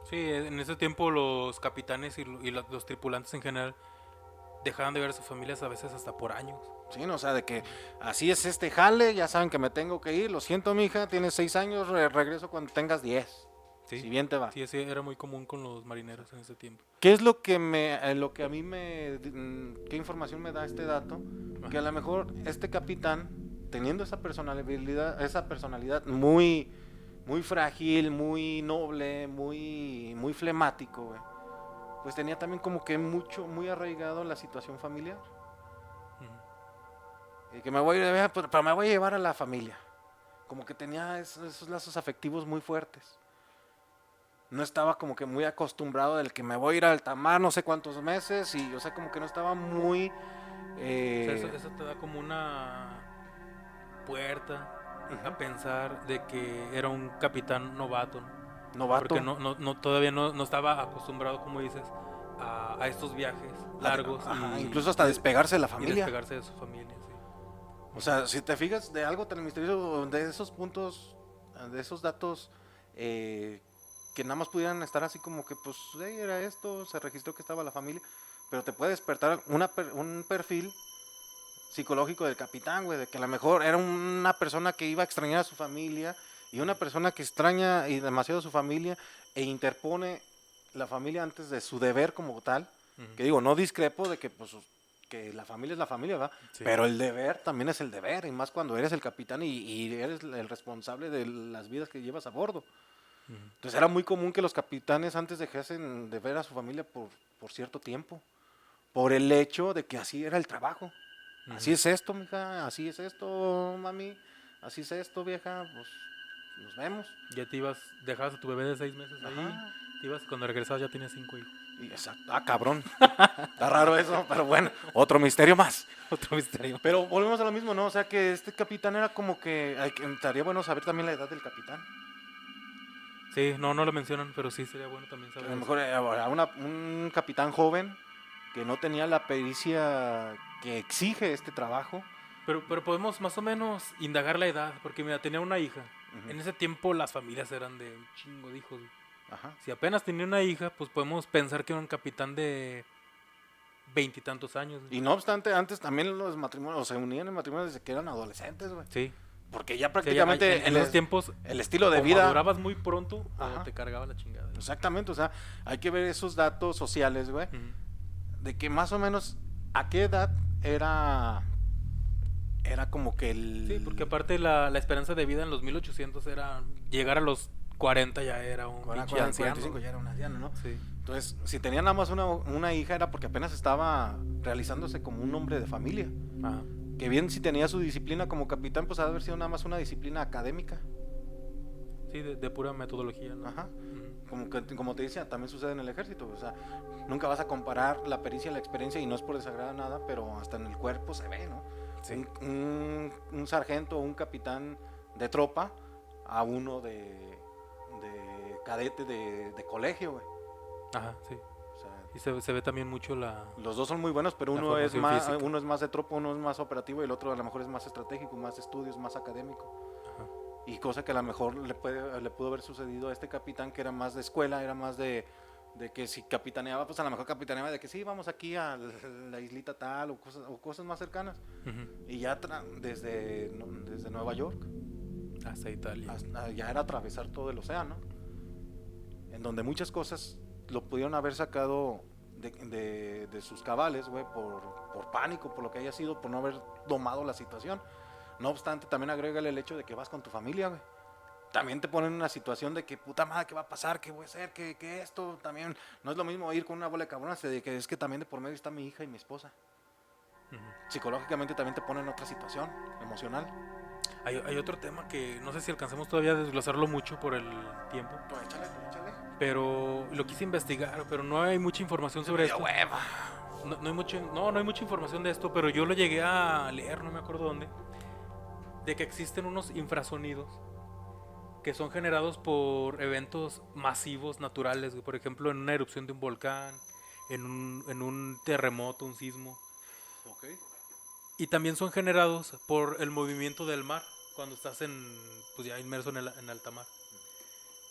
Sí, en ese tiempo los capitanes y los tripulantes en general dejaban de ver a sus familias a veces hasta por años. Sí, no, o sea, de que así es este jale, ya saben que me tengo que ir, lo siento, mija, tienes 6 años, regreso cuando tengas 10. Sí. Si bien te va. Sí, ese era muy común con los marineros en ese tiempo. ¿Qué es lo que a mí qué información me da este dato? Ajá. Que a lo mejor este capitán, teniendo esa personalidad muy, muy frágil, muy noble, muy flemático, güey, pues tenía también como que muy arraigado la situación familiar. Y que me voy a llevar a la familia. Como que tenía esos lazos afectivos muy fuertes. No estaba como que muy acostumbrado del que me voy a ir a alta mar no sé cuántos meses y, o sea, como que no estaba muy... O sea, eso te da como una puerta a pensar de que era un capitán novato, ¿no? Novato. Porque todavía no estaba acostumbrado, como dices, a estos viajes largos. Incluso hasta despegarse de la Y familia. despegarse de su familia, sí. O sea, si te fijas de algo tan misterioso, de esos puntos, de esos datos, que nada más pudieran estar así como que, pues, era esto, se registró que estaba la familia, pero te puede despertar un perfil psicológico del capitán, güey, de que a lo mejor era una persona que iba a extrañar a su familia y una persona que extraña y demasiado a su familia e interpone la familia antes de su deber como tal. Que digo, no discrepo de que, pues, que la familia es la familia, ¿verdad? Sí. Pero el deber también es el deber, y más cuando eres el capitán y eres el responsable de las vidas que llevas a bordo. Entonces era muy común que los capitanes antes dejasen de ver a su familia por cierto tiempo, por el hecho de que así era el trabajo. Así es esto, mija, así es esto, mami, así es esto, vieja, pues nos vemos. Ya te ibas, dejabas a tu bebé de 6 meses ahí, te ibas, cuando regresabas ya tenías 5 hijos. Cabrón. Está raro eso, pero bueno, otro misterio más. Otro misterio. Pero volvemos a lo mismo, ¿no? O sea que este capitán era como que, estaría bueno saber también la edad del capitán. Sí, no lo mencionan, pero sí sería bueno también saber. A lo mejor era un capitán joven que no tenía la pericia que exige este trabajo. Pero podemos más o menos indagar la edad, porque mira, tenía una hija. En ese tiempo las familias eran de un chingo de hijos. Ajá. Si apenas tenía una hija, pues podemos pensar que era un capitán de 20 y tantos años. Y no obstante, antes también los matrimonios se unían en matrimonios desde que eran adolescentes, güey. Sí. Porque ya prácticamente sí, en esos tiempos el estilo de vida madurabas muy pronto o te cargaba la chingada. Exactamente, o sea, hay que ver esos datos sociales, güey, de que más o menos a qué edad era como que el... Sí, porque aparte la esperanza de vida en los 1800 era llegar a los 40 ya era un pinche anciano. 45 ya era un anciano, ¿no? Sí. Entonces, si tenía nada más una hija era porque apenas estaba realizándose como un hombre de familia. Ajá. Que bien si tenía su disciplina como capitán, pues ha de haber sido nada más una disciplina académica. Sí, de pura metodología, ¿no? Ajá. Como te decía, también sucede en el ejército. O sea, nunca vas a comparar la pericia y la experiencia, y no es por desagradar nada, pero hasta en el cuerpo se ve, ¿no? Sí. Un sargento o un capitán de tropa a uno de cadete de colegio, güey. Ajá, sí. O sea, Y se ve también mucho Los dos son muy buenos, pero La uno es formación más, física. uno es más de tropa, uno es más operativo y el otro a lo mejor es más estratégico, más estudios, más académico. Ajá. Y cosa que a lo mejor le pudo haber sucedido a este capitán que era más de escuela, era más de que si capitaneaba, pues a lo mejor capitaneaba de que sí, vamos aquí a la islita tal o cosas más cercanas. Ujú. Y ya desde Nueva York, Hasta Italia. ya era atravesar todo el océano, en donde muchas cosas lo pudieron haber sacado de sus cabales, güey, por pánico, por lo que haya sido, por no haber domado la situación. No obstante, también agrégale el hecho de que vas con tu familia, güey. También te ponen en una situación de que, puta madre, ¿qué va a pasar? ¿Qué voy a hacer? ¿Qué esto? También no es lo mismo ir con una bola de cabronas, de que es que también de por medio está mi hija y mi esposa. Ujú. Psicológicamente también te ponen en otra situación emocional. Hay otro tema que no sé si alcancemos todavía a desglosarlo mucho por el tiempo, Pues échale. pero lo quise investigar, pero no hay mucha información Se sobre me dio esto. hueva. No hay mucha información de esto, pero yo lo llegué a leer, no me acuerdo dónde, de que existen unos infrasonidos que son generados por eventos masivos naturales, güey. Por ejemplo, en una erupción de un volcán, en un terremoto, un sismo. Ok. Y también son generados por el movimiento del mar, cuando estás pues ya inmerso en alta mar.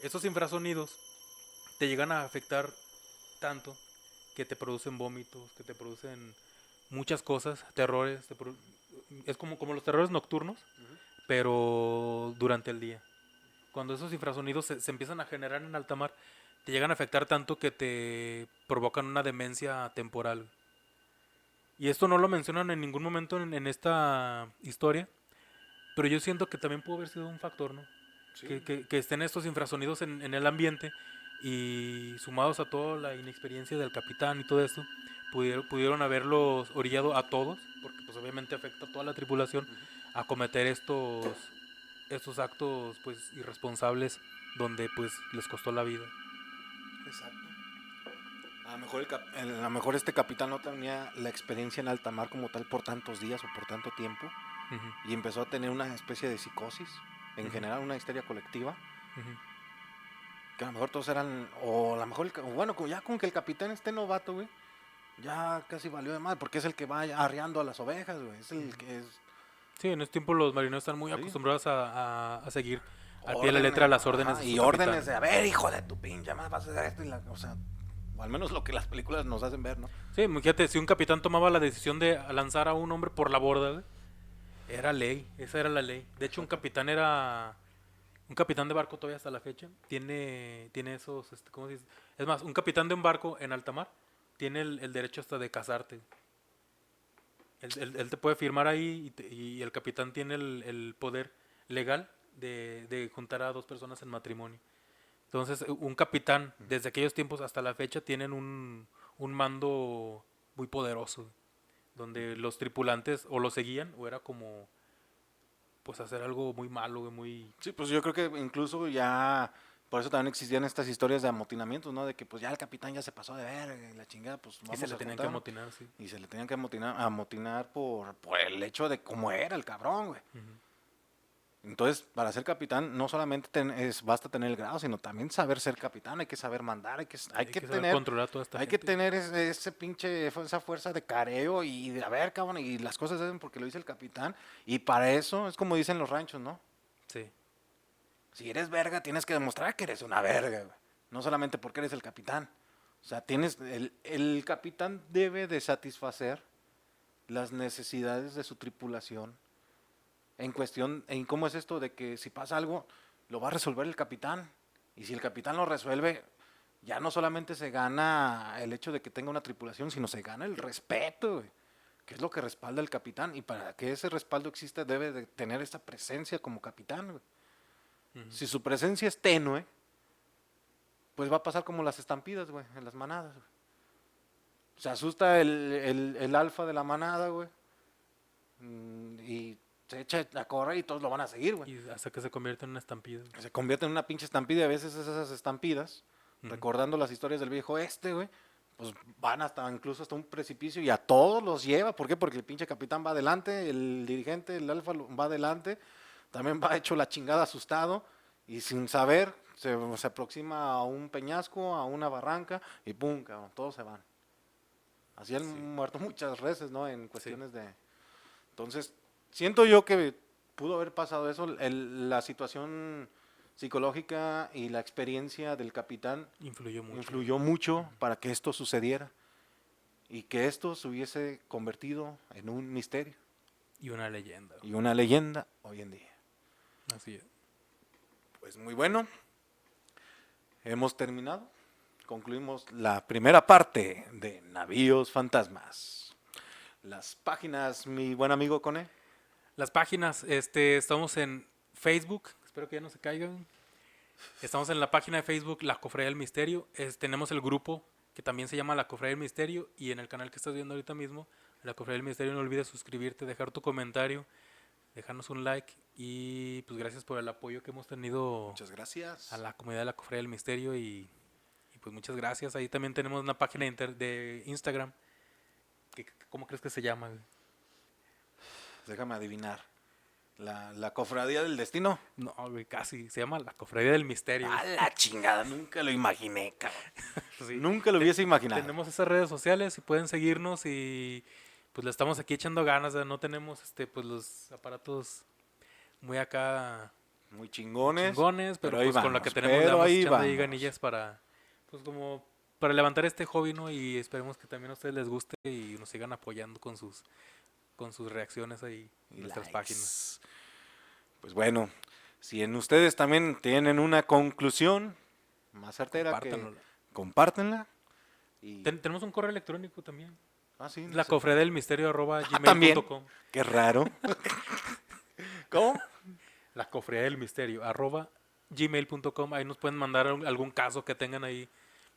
Esos infrasonidos te llegan a afectar tanto que te producen vómitos, que te producen muchas cosas, terrores. Es como los terrores nocturnos, pero durante el día. Cuando esos infrasonidos se empiezan a generar en alta mar, te llegan a afectar tanto que te provocan una demencia temporal. Y esto no lo mencionan en ningún momento en esta historia, pero yo siento que también pudo haber sido un factor, ¿no? Sí. Que estén estos infrasonidos en el ambiente y sumados a toda la inexperiencia del capitán y todo esto, pudieron haberlos orillado a todos, porque pues obviamente afecta a toda la tripulación, a cometer estos actos pues irresponsables donde pues les costó la vida. Exacto. A lo mejor este capitán no tenía la experiencia en alta mar como tal por tantos días o por tanto tiempo Ujú, y empezó a tener una especie de psicosis, en ujú, general una histeria colectiva, ujú. que a lo mejor todos eran, o a lo mejor, bueno, ya con que el capitán esté novato, güey, ya casi valió de madre, porque es el que va arreando a las ovejas, güey, es el que es Sí, en este tiempo los marineros están muy sí, acostumbrados a seguir al pie de la órdenes, letra las órdenes ajá, de su y capitán. órdenes de, a ver, hijo de tu pinche madre, vas a hacer esto, o sea, o al menos lo que las películas nos hacen ver, ¿no? Sí, fíjate, si un capitán tomaba la decisión de lanzar a un hombre por la borda, güey, era ley, esa era la ley. De hecho, un capitán de barco todavía hasta la fecha, tiene esos, ¿cómo se dice? Es más, un capitán de un barco en alta mar tiene el derecho hasta de casarte. Él te puede firmar ahí y el capitán tiene el poder legal de juntar a dos personas en matrimonio. Entonces, un capitán, desde aquellos tiempos hasta la fecha, tienen un mando muy poderoso, donde los tripulantes o lo seguían o era como, pues, hacer algo muy malo, güey, muy... Sí, pues yo creo que incluso ya, por eso también existían estas historias de amotinamientos, ¿no? De que pues ya el capitán ya se pasó de verga y la chingada, pues Y se vamos le a tenían que juntar, ¿no? amotinar, sí. Y se le tenían que amotinar por el hecho de cómo era el cabrón, güey. Ujú. Entonces, para ser capitán, no solamente basta tener el grado, sino también saber ser capitán, hay que saber mandar, hay Hay que que saber tener, controlar a toda esta hay que gente. tener ese pinche, esa fuerza de careo y de, a ver, cabrón, y las cosas se hacen porque lo dice el capitán. Y para eso, es como dicen los ranchos, ¿no? Sí. Si eres verga, tienes que demostrar que eres una verga, güey. No solamente porque eres el capitán. O sea, el capitán debe de satisfacer las necesidades de su tripulación en cómo es esto de que si pasa algo, lo va a resolver el capitán. Y si el capitán lo resuelve, ya no solamente se gana el hecho de que tenga una tripulación, sino se gana el respeto, güey, que es lo que respalda el capitán. Y para que ese respaldo exista, debe de tener esa presencia como capitán, güey. Ujú. Si su presencia es tenue, pues va a pasar como las estampidas, güey, en las manadas, güey. Se asusta el alfa de la manada, güey, y se echa a correr y todos lo van a seguir, güey. Y hasta que se convierte en una estampida. Se convierte en una pinche estampida y a veces esas estampidas, Ujú. recordando las historias del viejo güey, pues van incluso hasta un precipicio y a todos los lleva. ¿Por qué? Porque el pinche capitán va adelante, el dirigente, el alfa va adelante, también va hecho la chingada asustado y sin saber se aproxima a un peñasco, a una barranca y pum, cabrón, todos se van. Así han Sí. muerto muchas veces, ¿no? En cuestiones de... Entonces, siento yo que pudo haber pasado eso. La situación psicológica y la experiencia del capitán Influyó mucho. influyó mucho para que esto sucediera y que esto se hubiese convertido en un misterio Y una leyenda. y una leyenda hoy en día. Así es. Pues muy bueno, hemos terminado. Concluimos la primera parte de Navíos Fantasmas. Las páginas, mi buen amigo Cone. Las páginas, estamos en Facebook, espero que ya no se caigan. Estamos en la página de Facebook La Cofradía del Misterio. Tenemos el grupo que también se llama La Cofradía del Misterio. Y en el canal que estás viendo ahorita mismo, La Cofradía del Misterio, no olvides suscribirte, dejar tu comentario, dejarnos un like. Y pues gracias por el apoyo que hemos tenido Muchas gracias. a la comunidad de La Cofradía del Misterio. Y pues muchas gracias. Ahí también tenemos una página de Instagram. ¿Cómo crees que se llama, güey? Déjame adivinar. La cofradía del destino. No, güey, casi. Se llama La Cofradía del Misterio. A la chingada, nunca lo imaginé, cabrón. Sí. Nunca lo hubiese imaginado. Tenemos esas redes sociales y pueden seguirnos y pues le estamos aquí echando ganas. No tenemos pues los aparatos muy acá Muy chingones. chingones, pero ahí pues con lo vamos, que tenemos le pero vamos ahí echando ahí vamos. ganillas para pues como para levantar este hobby, ¿no? Y esperemos que también a ustedes les guste y nos sigan apoyando con sus reacciones ahí en Y nuestras likes. páginas. Pues bueno, si en ustedes también tienen una conclusión más certera, Compártanlo. compártenla. Y... Tenemos un correo electrónico también. Ah, sí, no La sé. cofradía del misterio también. @gmail.com. Qué raro. ¿Cómo? La cofradía del misterio @gmail.com. Ahí nos pueden mandar algún caso que tengan ahí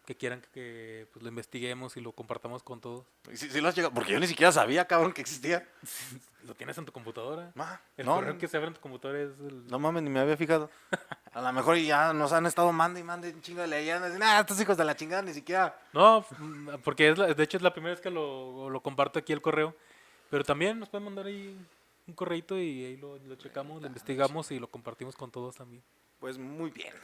que quieran que pues, lo investiguemos y lo compartamos con todos. Sí lo has llegado, porque yo ni siquiera sabía, cabrón, que existía. ¿Lo tienes en tu computadora? El No, correo que se abre en tu computadora es el... no mames, ni me había fijado. A lo mejor ya nos han estado mande y mande un chingo de leyendas. Estos hijos de la chingada ni siquiera. No, porque de hecho es la primera vez que lo comparto aquí el correo. Pero también nos pueden mandar ahí un correito y ahí lo checamos, lo investigamos y lo compartimos con todos también. Pues muy bien.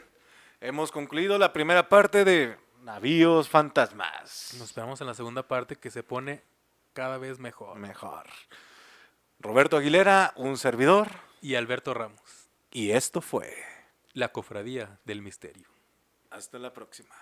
Hemos concluido la primera parte de Navíos Fantasmas. Nos esperamos en la segunda parte que se pone cada vez mejor. Mejor. Roberto Aguilera, un servidor. Y Alberto Ramos, Y esto fue. la cofradía del misterio. Hasta la próxima.